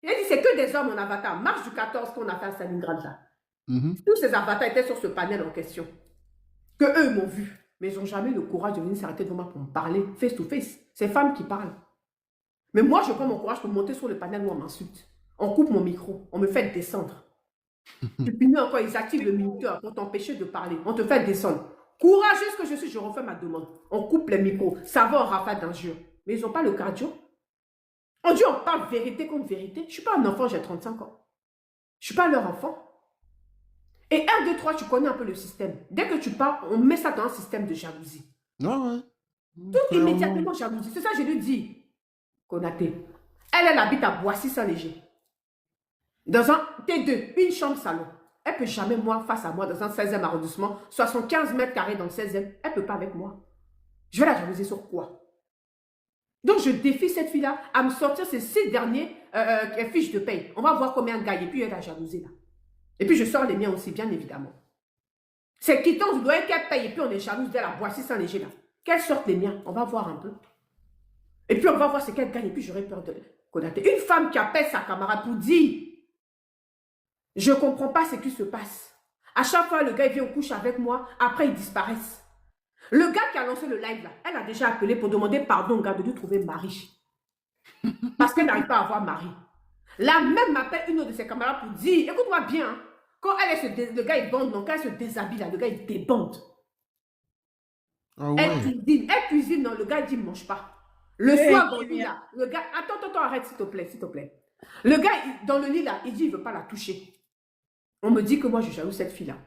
S2: Il a dit, c'est que des hommes en avatar. Marche du 14 qu'on a fait à Stalingrad là. Tous ces avatars étaient sur ce panel en question. Que eux m'ont vu. Mais ils n'ont jamais eu le courage de venir s'arrêter devant moi pour me parler face to face. C'est femmes qui parlent. Mais moi, je prends mon courage pour monter sur le panel où on m'insulte. On coupe mon micro. On me fait descendre. Et puis nous encore, ils activent le minuteur pour t'empêcher de parler. On te fait descendre. Courageuse que je suis, je refais ma demande. On coupe les micros. Ça va en rafale d'injures. Mais ils n'ont pas le cardio. On dit on parle vérité contre vérité. Je ne suis pas un enfant, j'ai 35 ans. Je ne suis pas leur enfant. Et 1, 2, 3, tu connais un peu le système. Dès que tu parles, on met ça dans un système de jalousie.
S6: Ouais.
S2: Tout immédiatement jalousie. C'est ça que je lui dis. Konaté. Elle habite à Boissy-Saint-Léger. Dans un T2, une chambre salon. Elle ne peut jamais, moi, face à moi, dans un 16e arrondissement, 75 mètres carrés dans le 16e, elle ne peut pas avec moi. Je vais la jalouser sur quoi? Donc, je défie cette fille-là à me sortir ces 6 derniers fiches de paye. On va voir combien elle gagne. Et puis, elle va jalouser là. Et puis, je sors les miens aussi, bien évidemment. C'est quittance du loyer qu'elle paye. Et puis, on est jalouse d'elle à Boissy sans léger là. Qu'elle sorte les miens. On va voir un peu. Et puis, on va voir ce qu'elle gagne. Et puis, j'aurais peur de connaître. Une femme qui appelle sa camarade pour dire je ne comprends pas ce qui se passe. À chaque fois, le gars il vient au couche avec moi. Après, ils disparaissent. Le gars qui a lancé le live là, elle a déjà appelé pour demander pardon au gars de lui trouver mari. Parce qu'elle n'arrive pas à avoir mari. Là même m'appelle une autre de ses camarades pour dire, écoute-moi bien, hein, quand le gars il bande, donc quand elle se déshabille là, le gars il débande.
S6: Ah ouais.
S2: Elle cuisine, non, le gars il dit, mange pas. Le soir dans le lit là, le gars, attends, arrête s'il te plaît, s'il te plaît. Le gars dans le lit là, il dit, il ne veut pas la toucher. On me dit que moi je jalouse cette fille là.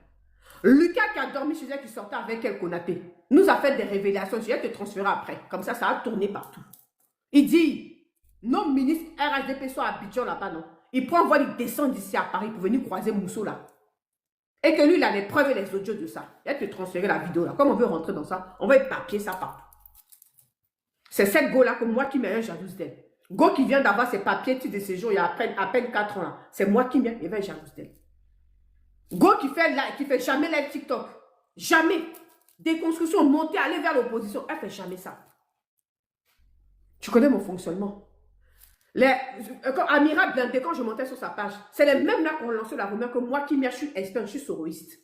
S2: Lucas qui a dormi chez elle, qui sortait avec elle, Konaté, nous a fait des révélations. Je vais te transférer après. Comme ça a tourné partout. Il dit, nos ministres RHDP sont à Abidjan là-bas, non? Il prend un vol, il descend d'ici à Paris pour venir croiser Mousso là. Et que lui, il a les preuves et les audios de ça. Je vais te transférer la vidéo là. Comme on veut rentrer dans ça, on va papier ça partout. C'est cette go là que moi qui m'ai jalouse d'elle. Go qui vient d'avoir ses papiers de séjour il y a à peine 4 ans là. C'est moi qui m'ai jalouse d'elle. Go qui fait jamais live TikTok. Jamais. Déconstruction, monter, aller vers l'opposition. Elle fait jamais ça. Tu connais mon fonctionnement. Amira Blindé, quand je montais sur sa page, c'est les mêmes là qui ont lancé la rumeur que moi qui je suis espion, je suis soroïste.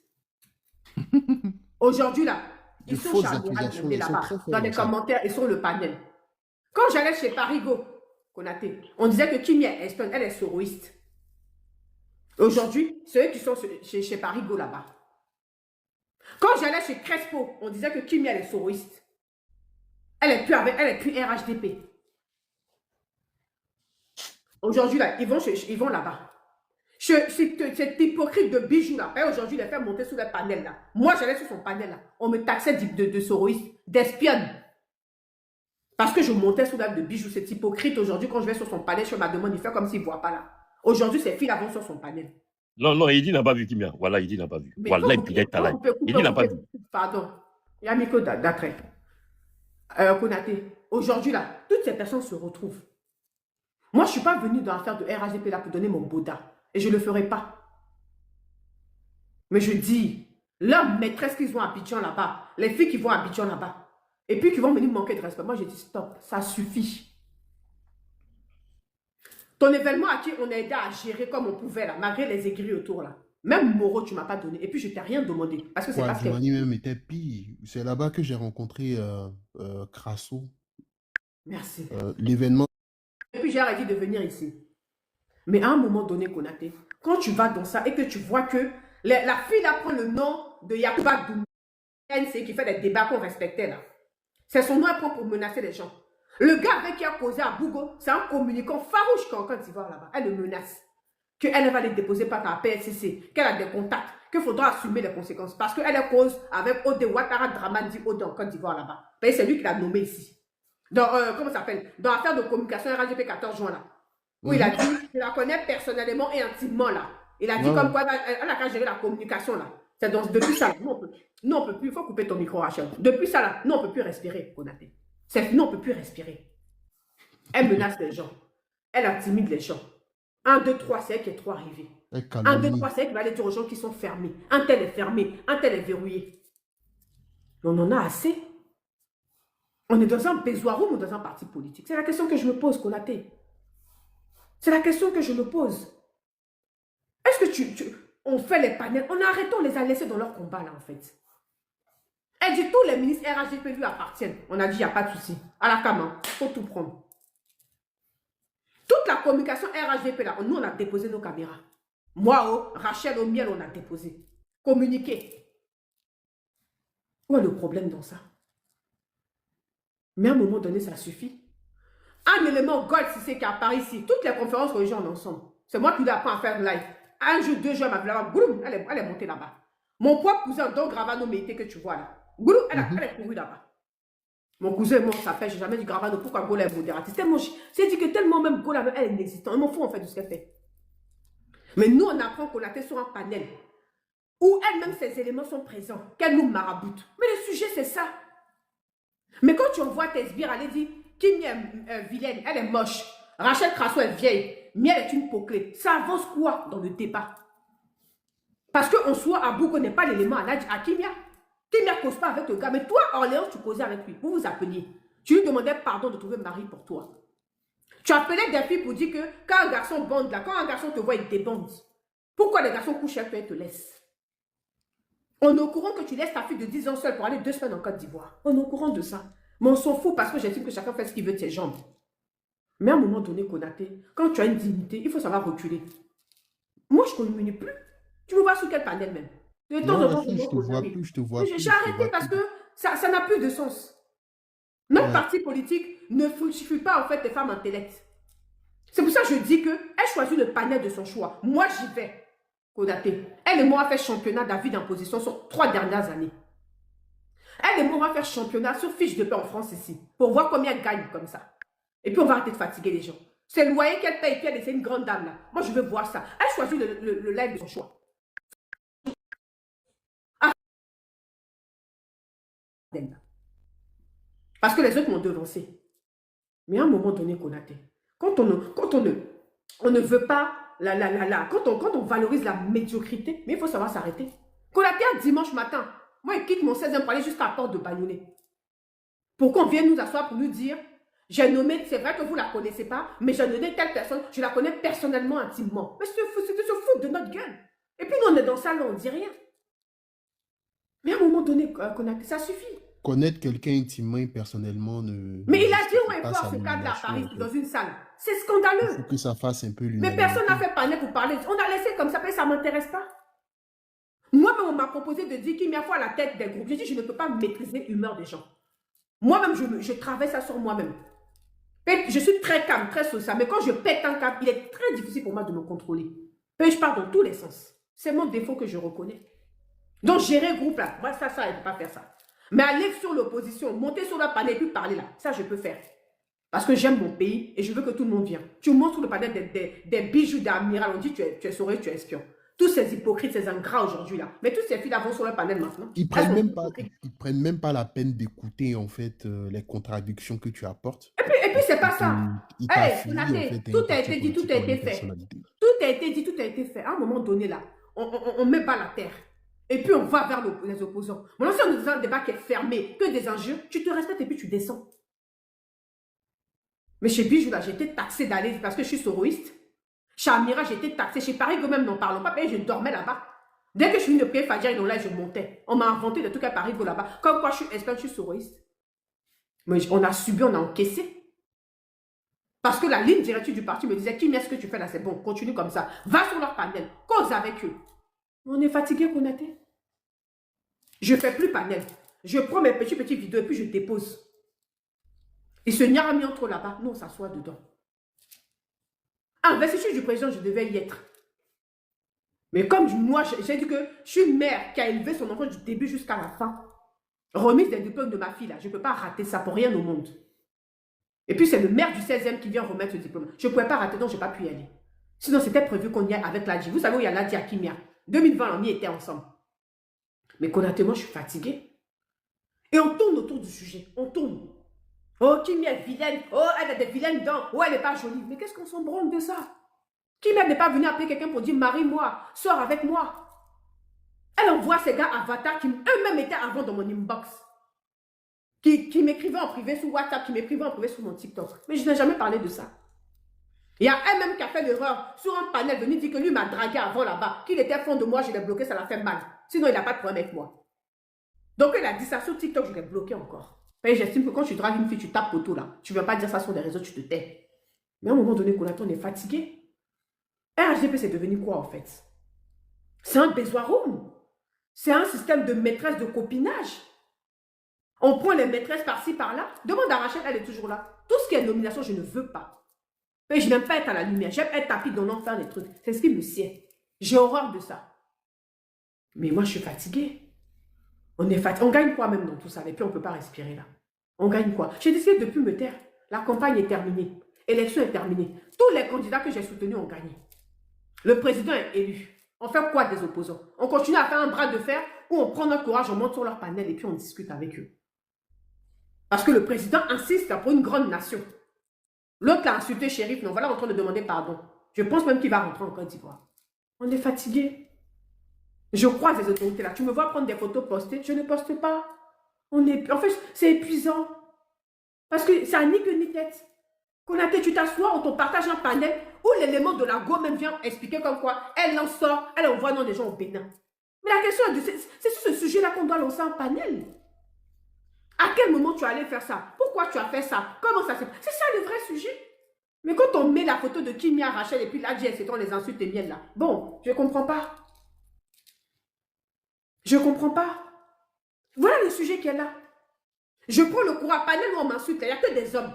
S2: Aujourd'hui là, ils sont chez Amira Blindé là-bas, dans les commentaires et sur le panel. Quand j'allais chez Parigo, Konaté, on disait que Kimi est espion, elle est soroïste. Aujourd'hui, c'est eux qui sont chez Parigo là-bas. Quand j'allais chez Crespo, on disait que Kimi elle est soroïste. Elle est plus RHDP. Aujourd'hui, là, ils vont là-bas. Cet hypocrite de bijoux là, aujourd'hui, il les fait monter sur le panel là. Moi, j'allais sur son panel là. On me taxait de soroïste, d'espionne. Parce que je montais sous l'âme de bijoux. Cet hypocrite, aujourd'hui, quand je vais sur son panel, je me demande, il fait comme s'il ne voit pas là. Aujourd'hui, ces filles vont sur son panel.
S5: Non, il dit n'a pas vu Kimia. Voilà, il dit n'a pas vu.
S2: Mais
S5: voilà, il dit n'a pas vu.
S2: Pardon. Yamiko Datré. Konaté. Aujourd'hui, là, toutes ces personnes se retrouvent. Moi, je ne suis pas venue dans l'affaire de RHDP là pour donner mon Bouddha. Et je ne le ferai pas. Mais je dis, leurs maîtresses qu'ils ont à Abidjan là-bas, les filles qui vont à Abidjan là-bas, et puis qui vont venir me manquer de respect. Moi, je dis stop, ça suffit. Ton événement à qui on a aidé à gérer comme on pouvait là, malgré les aigris autour là. Même Moro, tu ne m'as pas donné. Et puis, je ne t'ai rien demandé. Parce que c'est parce que...
S6: même était pire. C'est là-bas que j'ai rencontré Crasso.
S2: Merci.
S6: L'événement.
S2: Et puis, j'ai arrêté de venir ici. Mais à un moment donné, Konaté, quand tu vas dans ça et que tu vois que la fille là prend le nom de Yakuba Doum, qui fait des débats qu'on respectait là. C'est son nom, elle prend pour menacer les gens. Le gars avec qui a causé à Bougo, c'est un communicant farouche qu'en Côte d'Ivoire là-bas. Elle le menace. Qu'elle va les déposer par la PSCC, qu'elle a des contacts, qu'il faudra assumer les conséquences. Parce qu'elle est cause avec Ode Ouattara Dramani Ode en Côte d'Ivoire là-bas. C'est lui qui l'a nommé ici. Dans, comment ça s'appelle? Dans l'affaire de communication RHDP 14 juin là. Où il a dit, je la connais personnellement et intimement là. Il a dit comme quoi elle a qu'à gérer la communication là. C'est depuis ça, nous on peut plus, il faut couper ton micro Rachel. Depuis ça là, nous on peut plus respirer, Konaté. Nous on peut plus respirer. Elle menace les gens. Elle intimide les gens. 1, 2, 3, c'est elle qui est trop arrivée. 1, 2, 3, c'est elle qui va aller dire aux gens qui sont fermés. Un tel est fermé, un tel est verrouillé. On en a assez. On est dans un besoin ou dans un parti politique. C'est la question que je me pose, Konaté. C'est la question que je me pose. Est-ce que on fait les panels, on les a laissés dans leur combat là en fait. Elle dit tous les ministres RHDP lui appartiennent. On a dit il n'y a pas de souci. À la cam, il faut tout prendre. Toute la communication RHDP là, nous on a déposé nos caméras. Moi, Rachel, au miel, on a déposé. Communiquer. Où est le problème dans ça? Mais à un moment donné, ça suffit. Un élément gold, si c'est qu'à Paris, ici, toutes les conférences religieuses ensemble. C'est moi qui lui apprends à faire live. Un jour, 2 jours, elle est montée là-bas. Mon propre cousin, Don Gravano Mété, que tu vois là. Elle est courue là-bas. Mon cousin, moi, on s'appelle, j'ai jamais dit Gravano, pourquoi Gola est modératrice. C'est dit que tellement même Gola, elle est inexistante. Il m'en fout en fait de ce qu'elle fait. Mais nous, on apprend qu'on a été sur un panel où elle-même, ces éléments sont présents, qu'elle nous maraboute. Mais le sujet, c'est ça. Mais quand tu envoies tes sbires, elle dit, Kim est vilaine, elle est moche. Rachel Crasso est vieille. Miel est une poclée. Ça avance quoi dans le débat? Parce qu'en soi, Abou connaît pas l'élément à Kimia. Kimia cause pas avec le gars. Mais toi, Orléans, tu causais avec lui. Vous vous appeliez. Tu lui demandais pardon de trouver mari pour toi. Tu appelais des filles pour dire que quand un garçon bande là, quand un garçon te voit, il débande. Pourquoi les garçons couchent avec toi et te laissent? On est au courant que tu laisses ta fille de 10 ans seule pour aller 2 semaines en Côte d'Ivoire. On est au courant de ça. Mais on s'en fout parce que j'estime que chacun fait ce qu'il veut de ses jambes. Mais à un moment donné, Konaté, quand tu as une dignité, il faut savoir reculer. Moi, je ne communique plus. Tu me vois sur quel panel même? De temps en temps,
S6: je te vois plus, je te vois plus.
S2: J'ai arrêté parce que ça n'a plus de sens. Notre parti politique ne suffit pas en fait des femmes intellectuelles. C'est pour ça que je dis qu'elle choisit le panel de son choix. Moi, j'y vais, Konaté. Elle et moi, on a fait championnat d'avis d'imposition sur 3 dernières années. Elle et moi, on va faire championnat sur fiche de paie en France ici, pour voir combien elle gagne comme ça. Et puis, on va arrêter de fatiguer les gens. C'est le loyer qu'elle paye, puis elle est une grande dame là. Moi, je veux voir ça. Elle choisit le live de son choix. Parce que les autres m'ont devancé. Mais à un moment donné, Konaté, quand on ne veut pas, quand on valorise la médiocrité, mais il faut savoir s'arrêter. Konaté, dimanche matin, moi, il quitte mon 16e pour aller jusqu'à la porte de Bagnolet. Pour qu'on vienne nous asseoir pour nous dire, j'ai nommé, c'est vrai que vous ne la connaissez pas, mais j'ai nommé telle personne, je la connais personnellement, intimement. Mais c'est de se foutre de notre gueule. Et puis nous, on est dans ça, là, on ne dit rien. Mais à un moment donné, Konaté, ça suffit.
S6: Connaître quelqu'un intimement et personnellement ne...
S2: Mais il a dit où est fort ce cadre à Paris, dans une salle. C'est scandaleux.
S6: Il faut que ça fasse un peu l'unanimité.
S2: Mais personne n'a fait parler pour parler. On a laissé comme ça, mais ça ne m'intéresse pas. Moi-même, on m'a proposé de dire qu'il m'y a fois à la tête des groupes. J'ai dit, je ne peux pas maîtriser l'humeur des gens. Moi-même, je travaille ça sur moi-même. Je suis très calme, très social. Mais quand je pète un câble, il est très difficile pour moi de me contrôler. Je pars dans tous les sens. C'est mon défaut que je reconnais. Donc, gérer groupe là, moi, ça, je ne peux pas faire ça. Mais aller sur l'opposition, monter sur le panel et puis parler là, ça, je peux faire. Parce que j'aime mon pays et je veux que tout le monde vienne. Tu montes sur le panel des bijoux d'amiral, on dit tu es sauré, tu es espion. Tous ces hypocrites, ces ingrats aujourd'hui là. Mais tous ces filles là vont sur le panel maintenant.
S6: Ils prennent même pas la peine d'écouter en fait les contradictions que tu apportes.
S2: Et puis c'est pas ça.
S6: Hey,
S2: tout a été dit, tout a été fait. Tout a été dit, tout a été fait. À un moment donné là, on met pas la terre. Et puis on va vers les opposants. Maintenant, si on est dans un débat qui est fermé, que des injures, tu te respectes et puis tu descends. Mais chez Bijou, là, j'ai été taxée d'aller parce que je suis soroïste. Chez Amira, j'ai été taxée. Chez Paris, même n'en parlons pas, je dormais là-bas. Dès que je suis venue de payer Fadja, là, je montais. On m'a inventé de tout cas Paris là-bas. Comme quoi, je suis espagnole, je suis soroïste. Mais on a subi, on a encaissé. Parce que la ligne directive du parti me disait, Kim, est-ce que tu fais là? C'est bon, continue comme ça. Va sur leur panel, cause avec eux. On est fatigué, Konaté. Je ne fais plus panel. Je prends mes petits vidéos et puis je dépose. Et ce Nyarami entre là-bas, nous on s'assoit dedans. Investiture du président, je devais y être. Mais comme moi, j'ai dit que je suis une mère qui a élevé son enfant du début jusqu'à la fin. Remise des diplômes de ma fille là, je ne peux pas rater ça pour rien au monde. Et puis c'est le maire du 16e qui vient remettre le diplôme. Je ne pouvais pas rater, donc je n'ai pas pu y aller. Sinon c'était prévu qu'on y aille avec l'Adji. Vous savez où il y a l'Adji à Kimia. 2020, on y était ensemble. Mais Konaté, moi, je suis fatiguée. Et on tourne autour du sujet. On tourne. Oh, Kimia est vilaine. Oh, elle a des vilaines dents. Oh, elle n'est pas jolie. Mais qu'est-ce qu'on s'en branle de ça? Kimia n'est pas venue appeler quelqu'un pour dire marie-moi, sors avec moi. Elle envoie ces gars avatars qui eux-mêmes étaient avant dans mon inbox. Qui m'écrivaient en privé sur WhatsApp, qui m'écrivaient en privé sur mon TikTok. Mais je n'ai jamais parlé de ça. Il y a elle-même qui a fait l'erreur sur un panel venu dire que lui m'a dragué avant là-bas, qu'il était fond de moi, je l'ai bloqué, ça l'a fait mal. Sinon, il n'a pas de problème avec moi. Donc, il a dit ça sur TikTok, je l'ai bloqué encore. Et j'estime que quand tu dragues une fille, tu tapes poteau là. Tu ne veux pas dire ça sur les réseaux, tu te tais. Mais à un moment donné, Konaté, on est fatigué. RHDP, c'est devenu quoi en fait? C'est un besoin room. C'est un système de maîtresse de copinage. On prend les maîtresses par-ci, par-là. Demande à Rachel, elle est toujours là. Tout ce qui est nomination, je ne veux pas. Et je n'aime pas être à la lumière. J'aime être tapis dans l'enfer des trucs. C'est ce qui me sied. J'ai horreur de ça. Mais moi, je suis fatiguée. On est fatigué. On gagne quoi même dans tout ça? Et puis, on ne peut pas respirer là. On gagne quoi? J'ai décidé de ne plus me taire. La campagne est terminée. L'élection est terminée. Tous les candidats que j'ai soutenus ont gagné. Le président est élu. On fait quoi des opposants? On continue à faire un bras de fer ou on prend notre courage, on monte sur leur panel et puis on discute avec eux. Parce que le président insiste pour une grande nation. L'autre a insulté Chérif, non, voilà en train de demander pardon. Je pense même qu'il va rentrer en Côte d'Ivoire. On est fatigué. Je crois ces autorités-là. Tu me vois prendre des photos postées, je ne poste pas. En fait, c'est épuisant. Parce que ça ni queue ni tête. Konaté, tu t'assois, on te partage un panel où l'élément de la go même vient expliquer comme quoi elle en sort, elle envoie non des gens au Bénin. Mais la question, c'est sur ce sujet-là qu'on doit lancer un panel. À quel moment tu allais faire ça? Pourquoi tu as fait ça? Comment ça s'est fait? C'est ça le vrai sujet. Mais quand on met la photo de Kimia, Rachel et puis la GS et on les insultes et miel là, bon, je ne comprends pas. Je ne comprends pas. Voilà le sujet qui est là. Je prends le courant panel où on m'insulte, il n'y a que des hommes.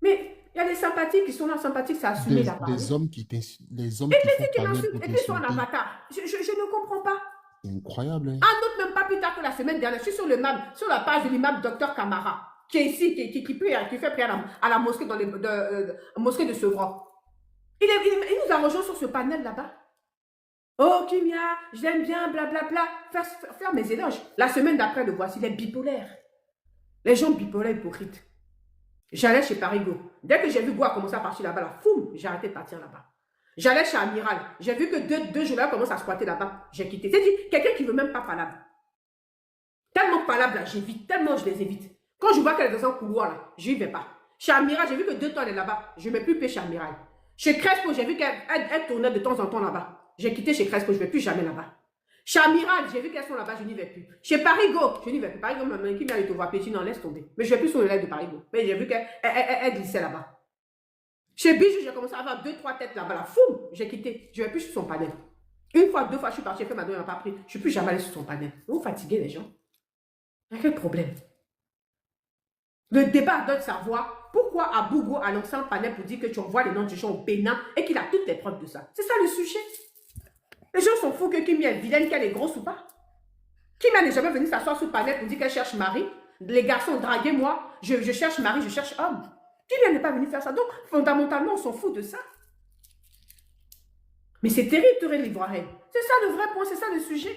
S2: Mais il y a des sympathiques qui sont là, sympathiques, c'est assumé là-bas.
S6: Des hommes qui t'insultent. Les hommes
S2: et
S6: qui
S2: les
S6: font
S2: filles qui
S6: panel
S2: m'insultent,
S6: pour
S2: et puis sur un
S6: t'insulter.
S2: avatar. Je ne comprends pas.
S6: C'est incroyable. Hein?
S2: Un autre, même pas plus tard que la semaine dernière, je suis sur le MAM, sur la page de l'imam Dr Camara, qui est ici, qui fait prière à la mosquée, dans les mosquée de Sevran. Il nous a rejoint sur ce panel là-bas. Oh, Kimia, je l'aime bien, blablabla. Faire mes éloges. La semaine d'après, le voici, il est bipolaire. Les gens bipolaires hypocrites. J'allais chez Parigo. Dès que j'ai vu Goua commencer à partir là-bas, là, foum, j'ai arrêté de partir là-bas. J'allais chez Amiral. J'ai vu que deux jours-là commencent à squatter là-bas. J'ai quitté. C'est-à-dire, quelqu'un qui ne veut même pas palabre. Tellement palabre, là, j'évite. Tellement je les évite. Quand je vois qu'elle est dans un couloir, là, je n'y vais pas. Chez Amiral, j'ai vu que 2 temps elle est là-bas. Je ne mets plus paix chez Amiral. Chez Crespo, j'ai vu qu'elle tournait de temps en temps là-bas. J'ai quitté chez Crespo, je ne vais plus jamais là-bas. Chez Amiral, j'ai vu qu'elles sont là-bas, je n'y vais plus. Chez Parigo, je n'y vais plus. Parigo, ma mère qui vient de te voir pécher, non, laisse tomber. Mais je ne vais plus sur le live de Parigo. Mais j'ai vu qu'elle glissait là-bas. Chez Bijou, j'ai commencé à avoir 2-3 têtes là-bas. Là. Foum, j'ai quitté. Je ne vais plus sur son panel. Une fois, 2 fois, je suis partie, elle fait ma donne, elle n'a pas pris. Je ne suis plus jamais allée sur son panel. Vous fatiguez les gens. Il y a quel problème? Le débat donne savoir pourquoi Abougo a lancé un panel pour dire que tu envoies les noms des gens au Bénin et qu'il a toutes les preuves de ça. C'est ça le sujet. Les gens s'en foutent que Kimia est vilaine, qu'elle est grosse ou pas. Kimia n'est jamais venue s'asseoir sur le panel pour dire qu'elle cherche mari. Les garçons, draguez-moi. Je cherche mari, je cherche homme. Kimia n'est pas venue faire ça. Donc, fondamentalement, on s'en fout de ça. Mais c'est terrible, Touré l'Ivoirienne. C'est ça le vrai point, c'est ça le sujet.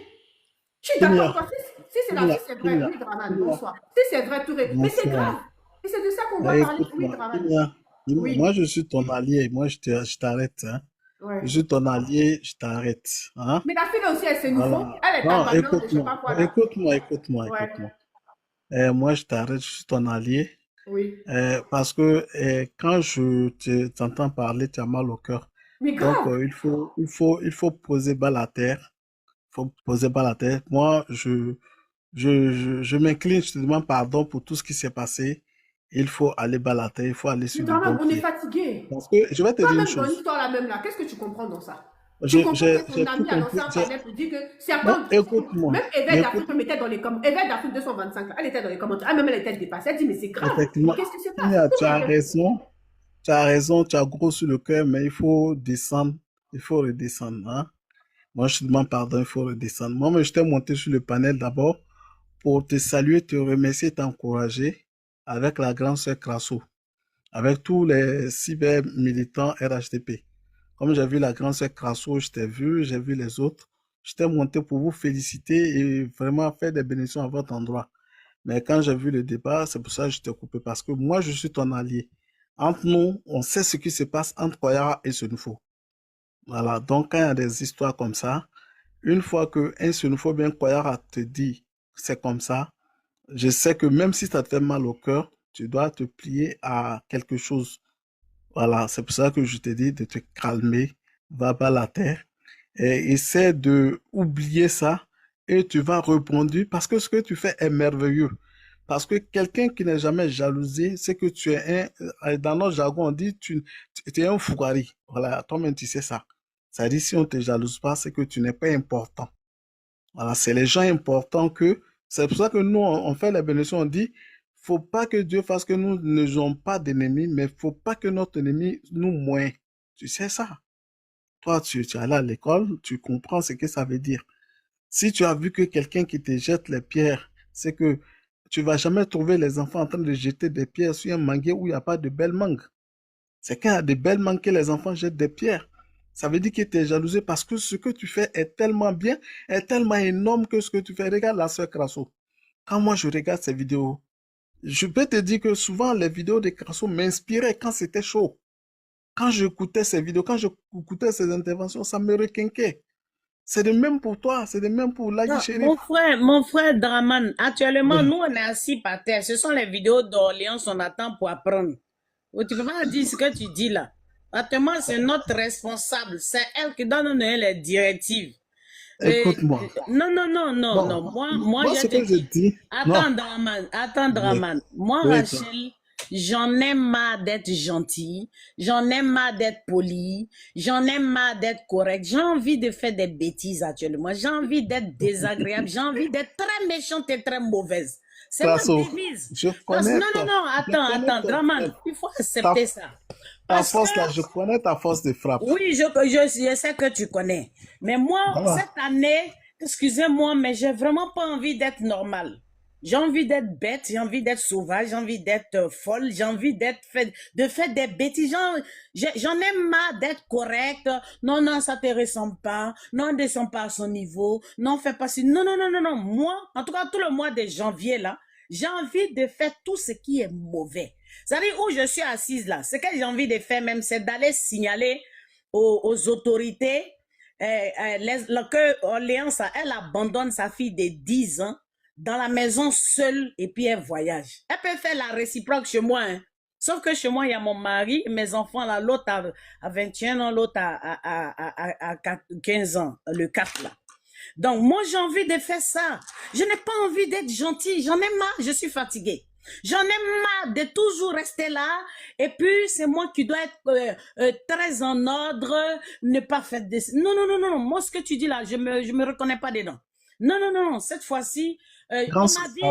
S2: Je suis d'accord. Si c'est vrai, oui, Draman, bonsoir. Si c'est vrai, Touré, mais c'est grave. Et c'est de ça qu'on doit parler, oui, Draman.
S7: Oui. Moi, je suis ton allié. Moi, je t'arrête. Hein. Ouais. Je suis ton allié, je t'arrête. Hein.
S2: Mais la fille aussi, elle c'est nouveau.
S7: Voilà.
S2: Elle est
S7: non,
S2: pas
S7: écoute-moi. Moi, je t'arrête, je suis ton allié.
S2: Oui.
S7: Parce que quand je t'entends parler, tu as mal au cœur.
S2: Mais grave.
S7: Donc, il faut poser bas la terre. Il faut poser bas la terre. Moi, je m'incline, je te demande pardon pour tout ce qui s'est passé. Il faut aller bas la terre, il faut aller sur le bon
S2: on
S7: pied.
S2: est fatigué.
S7: Parce que je vais te dire une chose.
S2: Dans l'histoire là même là, qu'est-ce que tu comprends dans ça? Tu comprends que ton ami a lancé un panel pour dire que certains...
S7: Écoute-moi.
S2: Même Évêque d'Afrique mettait dans les commentaires. Évêque d'Afrique 225, elle était dans les commentaires. Elle même elle était dépassée. Elle dit mais c'est grave.
S7: Effectivement.
S2: Qu'est-ce qui se passe?
S7: Tu as raison, tu as gros sur le cœur, mais il faut descendre, il faut redescendre. Hein? Moi, je te demande pardon, il faut redescendre. Moi, je t'ai monté sur le panel d'abord pour te saluer, te remercier, t'encourager avec la grande sœur Crasso, avec tous les cyber-militants RHDP. Comme j'ai vu la grande sœur Crasso, je t'ai vu, j'ai vu les autres. Je t'ai monté pour vous féliciter et vraiment faire des bénédictions à votre endroit. Mais quand j'ai vu le débat, c'est pour ça que je t'ai coupé, parce que moi, je suis ton allié. Entre nous, on sait ce qui se passe entre Koyara et Senufo. Voilà, donc quand il y a des histoires comme ça, une fois qu'un Senufo bien Koyara te dit c'est comme ça, je sais que même si ça te fait mal au cœur, tu dois te plier à quelque chose. Voilà, c'est pour ça que je te dis de te calmer, va bas la terre, et essaie de oublier ça, et tu vas rebondir, parce que ce que tu fais est merveilleux. Parce que quelqu'un qui n'est jamais jalousé, c'est que tu es dans notre jargon, on dit, tu es un fougari. Voilà, toi-même tu sais ça. Ça dit, si on ne te jalouse pas, c'est que tu n'es pas important. Voilà, c'est les gens importants que, c'est pour ça que nous, on fait les bénédictions, on dit, faut pas que Dieu fasse que nous n'ayons pas d'ennemis, mais faut pas que notre ennemi nous moigne. Tu sais ça. Toi, tu es allé à l'école, tu comprends ce que ça veut dire. Si tu as vu que quelqu'un qui te jette les pierres, c'est que tu vas jamais trouver les enfants en train de jeter des pierres sur un manguier où il n'y a pas de belles mangues. C'est quand il y a de belles mangues que les enfants jettent des pierres. Ça veut dire que tu es jalousé parce que ce que tu fais est tellement bien, est tellement énorme que ce que tu fais. Regarde la sœur Crasso. Quand moi je regarde ces vidéos, je peux te dire que souvent les vidéos de Crasso m'inspiraient quand c'était chaud. Quand j'écoutais ces vidéos, quand j'écoutais ces interventions, ça me requinquait. C'est de même pour toi, c'est de même pour Lagi
S1: Non,
S7: Chérif.
S1: mon frère Draman, actuellement, nous, on est assis par terre. Ce sont les vidéos d'Orléans qu'on attend pour apprendre. Oh, tu peux pas dire ce que tu dis là. Actuellement, c'est notre responsable. C'est elle qui donne les directives.
S7: Écoute-moi.
S1: Non.
S7: Bon,
S1: Moi,
S7: moi,
S1: je
S7: ce
S1: te
S7: que je
S1: dis.
S7: dis, non,
S1: Attends, Draman. Moi,
S7: oui,
S1: Rachel, j'en ai marre d'être gentille. J'en ai marre d'être poli. J'en ai marre d'être correct. J'ai envie de faire des bêtises actuellement. J'ai envie d'être désagréable. J'ai envie d'être très méchante et très mauvaise. C'est ma
S7: Crasso,
S1: devise.
S7: je
S1: Non,
S7: connais
S1: non,
S7: ton, je
S1: attends,
S7: connais ton
S1: Draman. Il faut
S7: ta,
S1: accepter ça.
S7: ta
S1: Parce
S7: force là,
S1: que
S7: je connais ta force de frappe.
S1: oui, je sais que tu connais. Mais moi,
S7: Voilà.
S1: cette année, excusez-moi, mais j'ai vraiment pas envie d'être normale. J'ai envie d'être bête, j'ai envie d'être sauvage, j'ai envie d'être folle, j'ai envie de faire des bêtises. J'en ai marre d'être correcte. Non, ça te ressemble pas. Non, descends pas à son niveau. Non, fais pas ci. Non. Moi, en tout cas, tout le mois de janvier, là, j'ai envie de faire tout ce qui est mauvais. C'est-à-dire où je suis assise là, ce que j'ai envie de faire même, c'est d'aller signaler aux autorités que Orléans, elle abandonne sa fille de 10 ans dans la maison seule et puis elle voyage. Elle peut faire la réciproque chez moi, hein. Sauf que chez moi, il y a mon mari, mes enfants là, l'autre à 21 ans, l'autre à 15 ans, le 4 là. Donc, moi, j'ai envie de faire ça. Je n'ai pas envie d'être gentille. J'en ai marre. Je suis fatiguée. J'en ai marre de toujours rester là. Et puis, c'est moi qui dois être très en ordre, ne pas faire des... Non. Moi, ce que tu dis là, je me reconnais pas dedans. Non. Cette fois-ci, on m'a dit...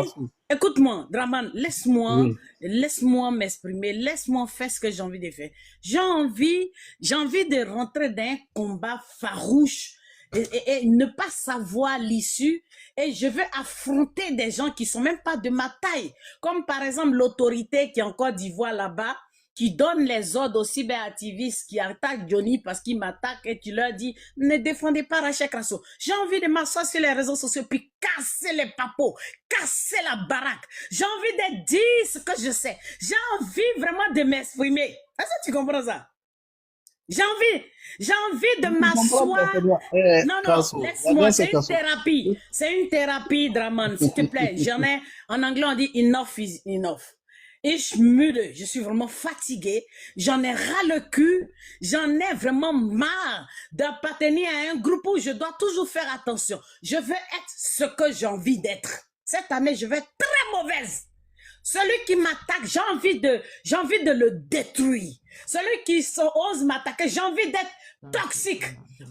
S1: Écoute-moi, Draman, laisse-moi m'exprimer, laisse-moi faire ce que j'ai envie de faire. J'ai envie de rentrer dans un combat farouche et ne pas savoir l'issue, et je veux affronter des gens qui sont même pas de ma taille, comme par exemple l'autorité qui est en Côte d'Ivoire là-bas, qui donne les ordres aux cyberactivistes qui attaquent Johnny parce qu'il m'attaque, et tu leur dis ne défendez pas Rachel Crasso. J'ai envie de m'asseoir sur les réseaux sociaux puis casser les papos, casser la baraque. J'ai envie de dire ce que je sais. J'ai envie vraiment de m'exprimer. Est-ce que tu comprends ça? J'ai envie de m'asseoir. Non, laisse-moi, c'est une thérapie. C'est une thérapie, Draman, s'il te plaît. En anglais, on dit enough is enough. Et je suis vraiment fatiguée. J'en ai ras le cul. J'en ai vraiment marre d'appartenir à un groupe où je dois toujours faire attention. Je veux être ce que j'ai envie d'être. Cette année, je vais être très mauvaise. Celui qui m'attaque, j'ai envie de le détruire. Celui qui ose m'attaquer, j'ai envie d'être toxique.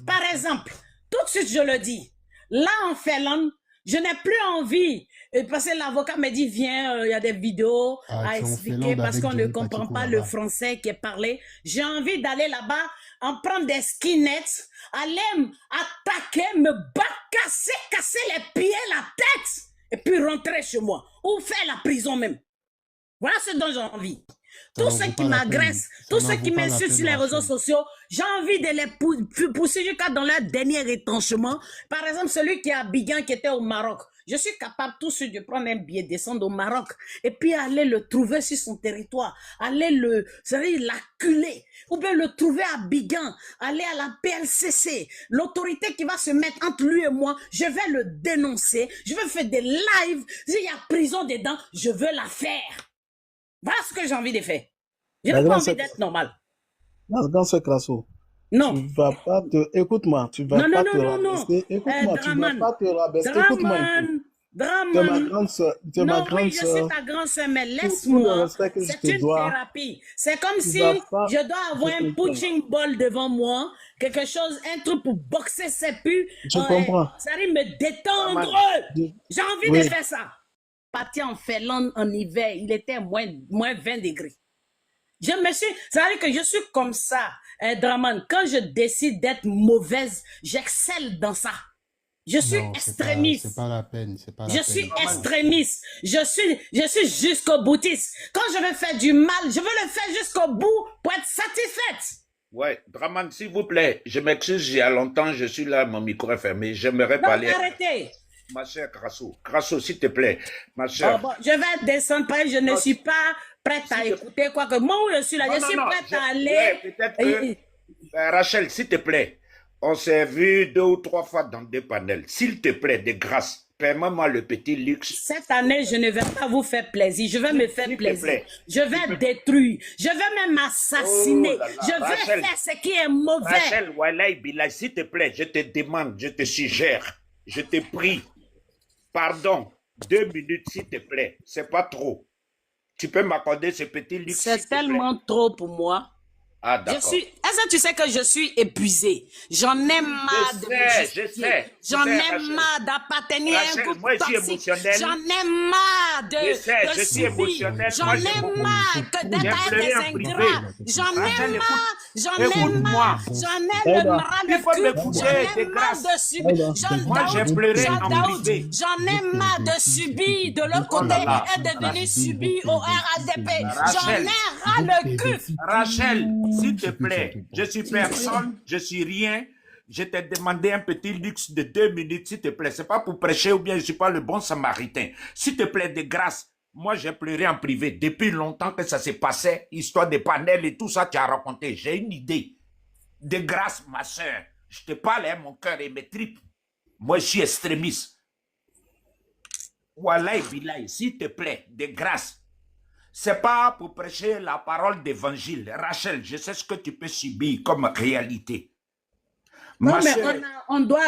S1: Par exemple, tout de suite je le dis, là en Finlande, je n'ai plus envie, parce que l'avocat me dit, viens, il y a des vidéos à expliquer parce qu'on ne comprend pas le français qui est parlé. J'ai envie d'aller là-bas, en prendre des skinheads, aller attaquer, me battre, casser les pieds, la tête, et puis rentrer chez moi, ou faire la prison même. Voilà ce dont j'ai envie. Tous ceux qui m'agressent, tous ceux qui m'insultent sur les réseaux sociaux, j'ai envie de les pousser jusqu'à dans leur dernier retranchement. Par exemple, celui qui est à Abidjan, qui était au Maroc. Je suis capable tout de suite de prendre un billet, descendre au Maroc, et puis aller le trouver sur son territoire, aller l'acculer, ou bien le trouver à Abidjan, aller à la PLCC, l'autorité qui va se mettre entre lui et moi, je vais le dénoncer, je vais faire des lives, s'il y a prison dedans, je veux la faire. Voilà ce que j'ai envie de faire. Je n'ai pas envie d'être normal.
S7: Dans ce Crasso,
S1: non.
S7: Tu vas pas te... Écoute-moi, tu vas pas te rabaisser. Écoute-moi, tu vas pas te rabaisser. Écoute-moi. Tu es ma grande soeur.
S1: Oui, je suis ta grande soeur, mais laisse-moi. C'est une thérapie. C'est comme si je dois avoir un punching ball devant moi, quelque chose, un truc pour boxer ses pus.
S7: Je comprends.
S1: Ça arrive me détendre. J'ai envie de faire ça. Parti en Finlande en hiver, il était moins 20 degrés. Ça veut dire que je suis comme ça, Draman. Quand je décide d'être mauvaise, j'excelle dans ça. Je suis extrémiste.
S6: C'est pas la peine.
S1: Je suis extrémiste. Je suis jusqu'au boutiste. Quand je veux faire du mal, je veux le faire jusqu'au bout pour être satisfaite.
S8: Ouais, Draman, s'il vous plaît, je m'excuse, il y a longtemps, je suis là, mon micro est fermé. J'aimerais
S1: Donc,
S8: parler
S1: arrêtez.
S8: ma chère Grasso. Grasso, s'il te plaît, ma
S1: Oh,
S8: chère.
S1: bon, je vais descendre parce que je ne suis pas prête à écouter quoi que moi où je suis là.
S8: Non,
S1: Je
S8: non,
S1: suis
S8: non.
S1: prête à aller.
S8: Ouais, peut-être que.
S1: Et-
S8: Rachel, s'il te plaît, on s'est vu 2 ou 3 fois dans des panels. S'il te plaît, de grâce, permets-moi le petit luxe.
S1: Cette année, je ne vais pas vous faire plaisir. Je vais me faire
S8: S'il te
S1: plaisir.
S8: plaît.
S1: Je vais détruire. Je vais même assassiner.
S8: Oh là là,
S1: Je vais
S8: Rachel.
S1: faire ce qui est mauvais.
S8: Rachel, Walay Bilay, s'il te plaît, je te demande, je te suggère, je te prie, pardon, 2 minutes, s'il te plaît, c'est pas trop. Tu peux m'accorder ce petit luxe, s'il
S1: C'est
S8: te plaît.
S1: tellement trop pour moi.
S8: Ah,
S1: Je
S8: d'accord.
S1: suis. Est-ce que tu sais que je suis épuisée? J'en ai marre de me
S8: je
S1: justifier.
S8: sais,
S1: J'en ai
S8: Rachel.
S1: marre d'appartenir à un
S8: Rachel,
S1: groupe
S8: moi, je suis
S1: toxique.
S8: émotionnel.
S1: J'en ai marre de
S8: Je sais, je suis
S1: subir.
S8: émotionnel.
S1: J'en
S8: Moi,
S1: ai
S8: j'ai
S1: marre que d'être
S8: J'ai
S1: avec
S8: pleuré en
S1: des
S8: privé.
S1: ingrats. J'en ai
S8: Rachel,
S1: marre. J'en ai
S8: écoute-moi.
S1: marre. J'en ai le ras
S8: Il faut
S1: le cul.
S8: m'écouter,
S1: J'en ai
S8: de
S1: marre
S8: grâce.
S1: de subir. Jean
S8: Moi, j'ai
S1: Daoud,
S8: pleuré
S1: Jean
S8: en
S1: Daoud,
S8: privé.
S1: j'en ai marre de subir de l'autre
S8: Oh
S1: côté
S8: là là.
S1: et de venir subir au RADP. J'en
S8: Rachel.
S1: ai ras le cul.
S8: Rachel, s'il te plaît, je suis personne, je suis rien. Je t'ai demandé un petit luxe de 2 minutes, s'il te plaît. C'est pas pour prêcher ou bien je suis pas le bon samaritain. S'il te plaît, de grâce. Moi, j'ai pleuré en privé. Depuis longtemps que ça s'est passé, histoire de panels et tout ça, tu as raconté. J'ai une idée. De grâce, ma soeur. Je te parle, hein, mon cœur et mes tripes. Moi, je suis extrémiste. Wallahi billahi, s'il te plaît, de grâce. C'est pas pour prêcher la parole d'évangile. Rachel, je sais ce que tu peux subir comme réalité.
S1: Non,
S8: Ma
S1: mais
S8: sœur,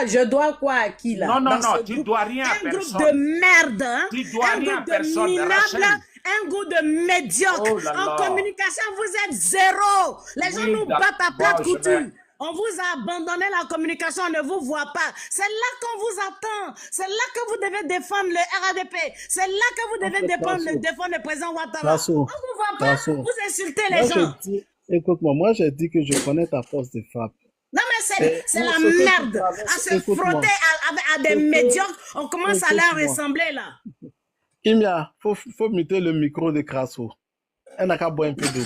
S1: je dois quoi à qui là?
S8: non, non,
S1: Dans
S8: non,
S1: ce
S8: tu
S1: groupe?
S8: dois rien à
S1: Un groupe
S8: personne.
S1: de merde, hein?
S8: Tu dois
S1: Un
S8: rien à
S1: groupe de
S8: personne,
S1: minables,
S8: Rachel.
S1: un groupe de médiocres.
S8: Oh là
S1: En
S8: là.
S1: communication, vous êtes zéro. Les gens
S8: Oui,
S1: nous battent à plat de
S8: bon, je
S1: couture.
S8: vais-
S1: On vous a abandonné la communication, on ne vous voit pas. C'est là qu'on vous attend. C'est là que vous devez défendre le RADP. C'est là que vous devez défendre le président Ouattara. On
S7: Grasso,
S1: ne vous voit pas.
S7: Grasso.
S1: Vous insultez
S7: Moi,
S1: les
S7: j'ai
S1: gens.
S7: dit, écoute-moi, moi, j'ai dit que je connais ta force de frappe.
S1: Non, mais
S7: Et
S1: c'est
S7: pour
S1: la
S7: ce que tu
S1: merde.
S7: traverses,
S1: À se
S7: écoute-moi.
S1: frotter à des
S7: Écoute-
S1: médiocres, on commence à leur
S7: écoute-moi.
S1: ressembler là.
S7: Kimia, faut muter le micro de Grasso. Elle n'a qu'à boire un peu d'eau.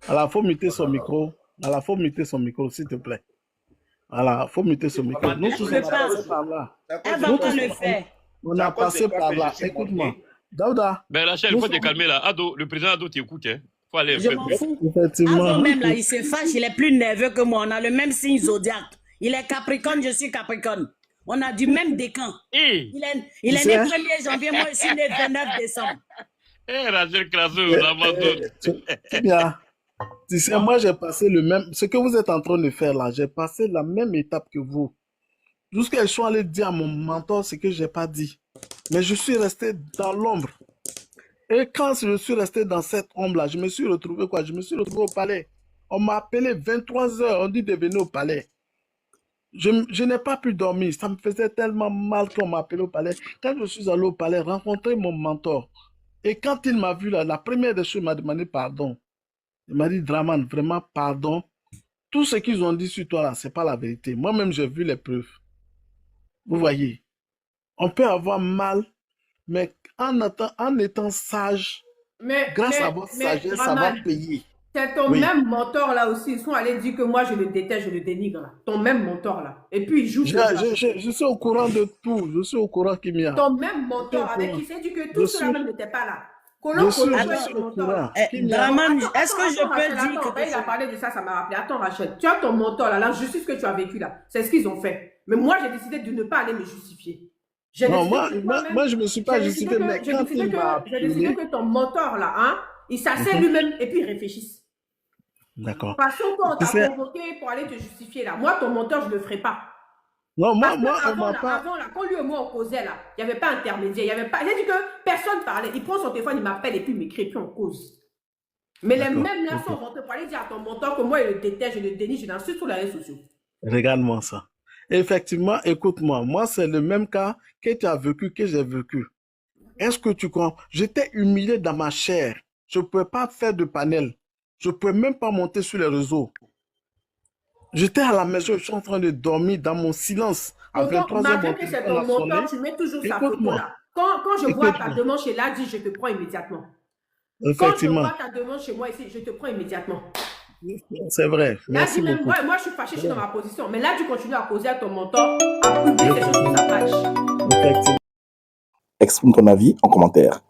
S7: Alors, faut muter son micro. Alors, faut muter son micro, s'il te plaît. Voilà, faut muter son micro. Nous tous, on a
S1: peut pas.
S7: passé par là.
S1: Elle va
S7: Nous
S1: pas
S7: tous,
S1: le faire.
S7: on
S8: C'est à
S7: a
S8: cause de
S7: passé
S8: toi
S7: par
S8: que
S7: là.
S8: je suis
S7: Écoute-moi.
S8: monté.
S7: Daouda,
S5: Mais Rachel, il
S7: nous
S5: faut te
S7: sommes-
S5: calmer là. Ado, le président Ado t'écoute. Hein. Faut aller un
S1: Je
S5: peu.
S1: m'en fous.
S7: effectivement.
S1: Avant même là, il se fâche, il est plus nerveux que moi. On a le même signe zodiaque. Il est Capricorne, je suis Capricorne. On a du même décan.
S5: Hé,
S1: Il est
S7: Tu
S1: né
S7: sais-
S1: 1er janvier, moi je suis né 29 décembre.
S5: Rachel Crasso, la madone.
S7: Kimia, tu sais, moi, j'ai passé le même. Ce que vous êtes en train de faire là, j'ai passé la même étape que vous. Jusqu'à je suis allé dire à mon mentor ce que j'ai pas dit. Mais je suis resté dans l'ombre. Et quand je suis resté dans cette ombre-là, je me suis retrouvé quoi? Je me suis retrouvé au palais. On m'a appelé 23 heures, on dit de venir au palais. Je n'ai pas pu dormir. Ça me faisait tellement mal qu'on m'a appelé au palais. Quand je suis allé au palais, rencontrer mon mentor. Et quand il m'a vu là, la première des choses, il m'a demandé pardon. Il m'a dit, Draman, vraiment pardon. Tout ce qu'ils ont dit sur toi là, c'est pas la vérité. Moi-même, j'ai vu les preuves. Vous voyez, on peut avoir mal, mais en étant sage, grâce à votre sagesse, ça va
S2: Draman,
S7: payer.
S2: c'est ton
S7: Oui.
S2: même mentor là aussi. Ils sont allés dire que moi je le déteste, je le dénigre là. Ton même mentor là. Et puis il joue sur ça.
S7: Je suis au courant de tout. Je suis au courant qu'il y a.
S2: Ton même mentor
S7: Je
S2: avec
S7: suis
S2: qui s'est dit que
S7: Je
S2: tout cela
S7: suis-
S2: même n'était pas là.
S7: Je
S2: Colon,
S7: suis,
S2: Colon,
S7: je
S2: toi,
S7: suis
S2: ton
S7: au
S2: mentor
S7: courant.
S2: là.
S1: Draman,
S2: Attends,
S1: est-ce que je
S2: attends,
S1: peux
S2: Rachel,
S1: dire
S2: attends,
S1: quelque
S2: il a
S1: chose?
S2: parlé de ça, ça m'a rappelé. Attends, Rachel, tu as ton mentor là, l'injustice que tu as vécue là, c'est ce qu'ils ont fait. Mais moi, j'ai décidé de ne pas aller me justifier. J'ai
S7: Non,
S2: décidé
S7: moi,
S2: que
S7: moi,
S2: toi-même-
S7: moi, je me suis pas
S2: j'ai décidé
S7: justifié,
S2: que-
S7: mais
S2: j'ai
S7: quand
S2: décidé
S7: il
S2: que-
S7: m'a
S2: j'ai décidé
S7: appelé.
S2: que ton mentor là, hein, il s'assied
S7: Mhm.
S2: lui-même et puis il réfléchisse.
S7: D'accord.
S2: Parce que quand on
S7: Tu
S2: t'a
S7: sais-
S2: convoqué pour aller te justifier là, moi, ton mentor, je ne le ferai pas.
S7: Non,
S2: Parce
S7: moi,
S2: que
S7: on
S2: avant,
S7: m'a
S2: là,
S7: pas.
S2: avant, là, quand lui et moi on causait là, il n'y avait pas intermédiaire, il y avait pas. J'ai dit que personne parlait. Il prend son téléphone, il m'appelle et puis il m'écrit et puis on cause. Mais les
S7: D'accord,
S2: mêmes là
S7: ok.
S2: sont rentrés pour aller dire à ton mentor que moi, il le déteste, je le dénie, je l'insulte sur les réseaux sociaux.
S7: Regarde-moi ça. Effectivement, écoute-moi. Moi, c'est le même cas que tu as vécu, que j'ai vécu. Est-ce que tu comprends? J'étais humilié dans ma chair. Je ne pouvais pas faire de panel. Je ne pouvais même pas monter sur les réseaux. J'étais à la maison, je suis en train de dormir dans mon silence. À
S2: Pourtant,
S7: 23h,
S2: malgré
S7: mon
S2: que c'est
S7: téléphone
S2: ton
S7: a sonné.
S2: mentor, tu mets toujours sa photo
S7: Écoute-moi.
S2: là. Quand je vois ta
S7: Écoute-moi.
S2: demande chez Ladi, je te prends immédiatement. Quand je
S7: Effectivement.
S2: vois ta demande chez moi ici, je te prends immédiatement.
S7: C'est vrai.
S2: Là,
S7: Merci
S2: dis même,
S7: beaucoup.
S2: moi, je suis fâché, je suis dans ma position. Mais là, tu continues à causer à ton mentor, à publier ces choses sur sa page.
S7: Effectivement.
S9: Exprime ton avis en commentaire.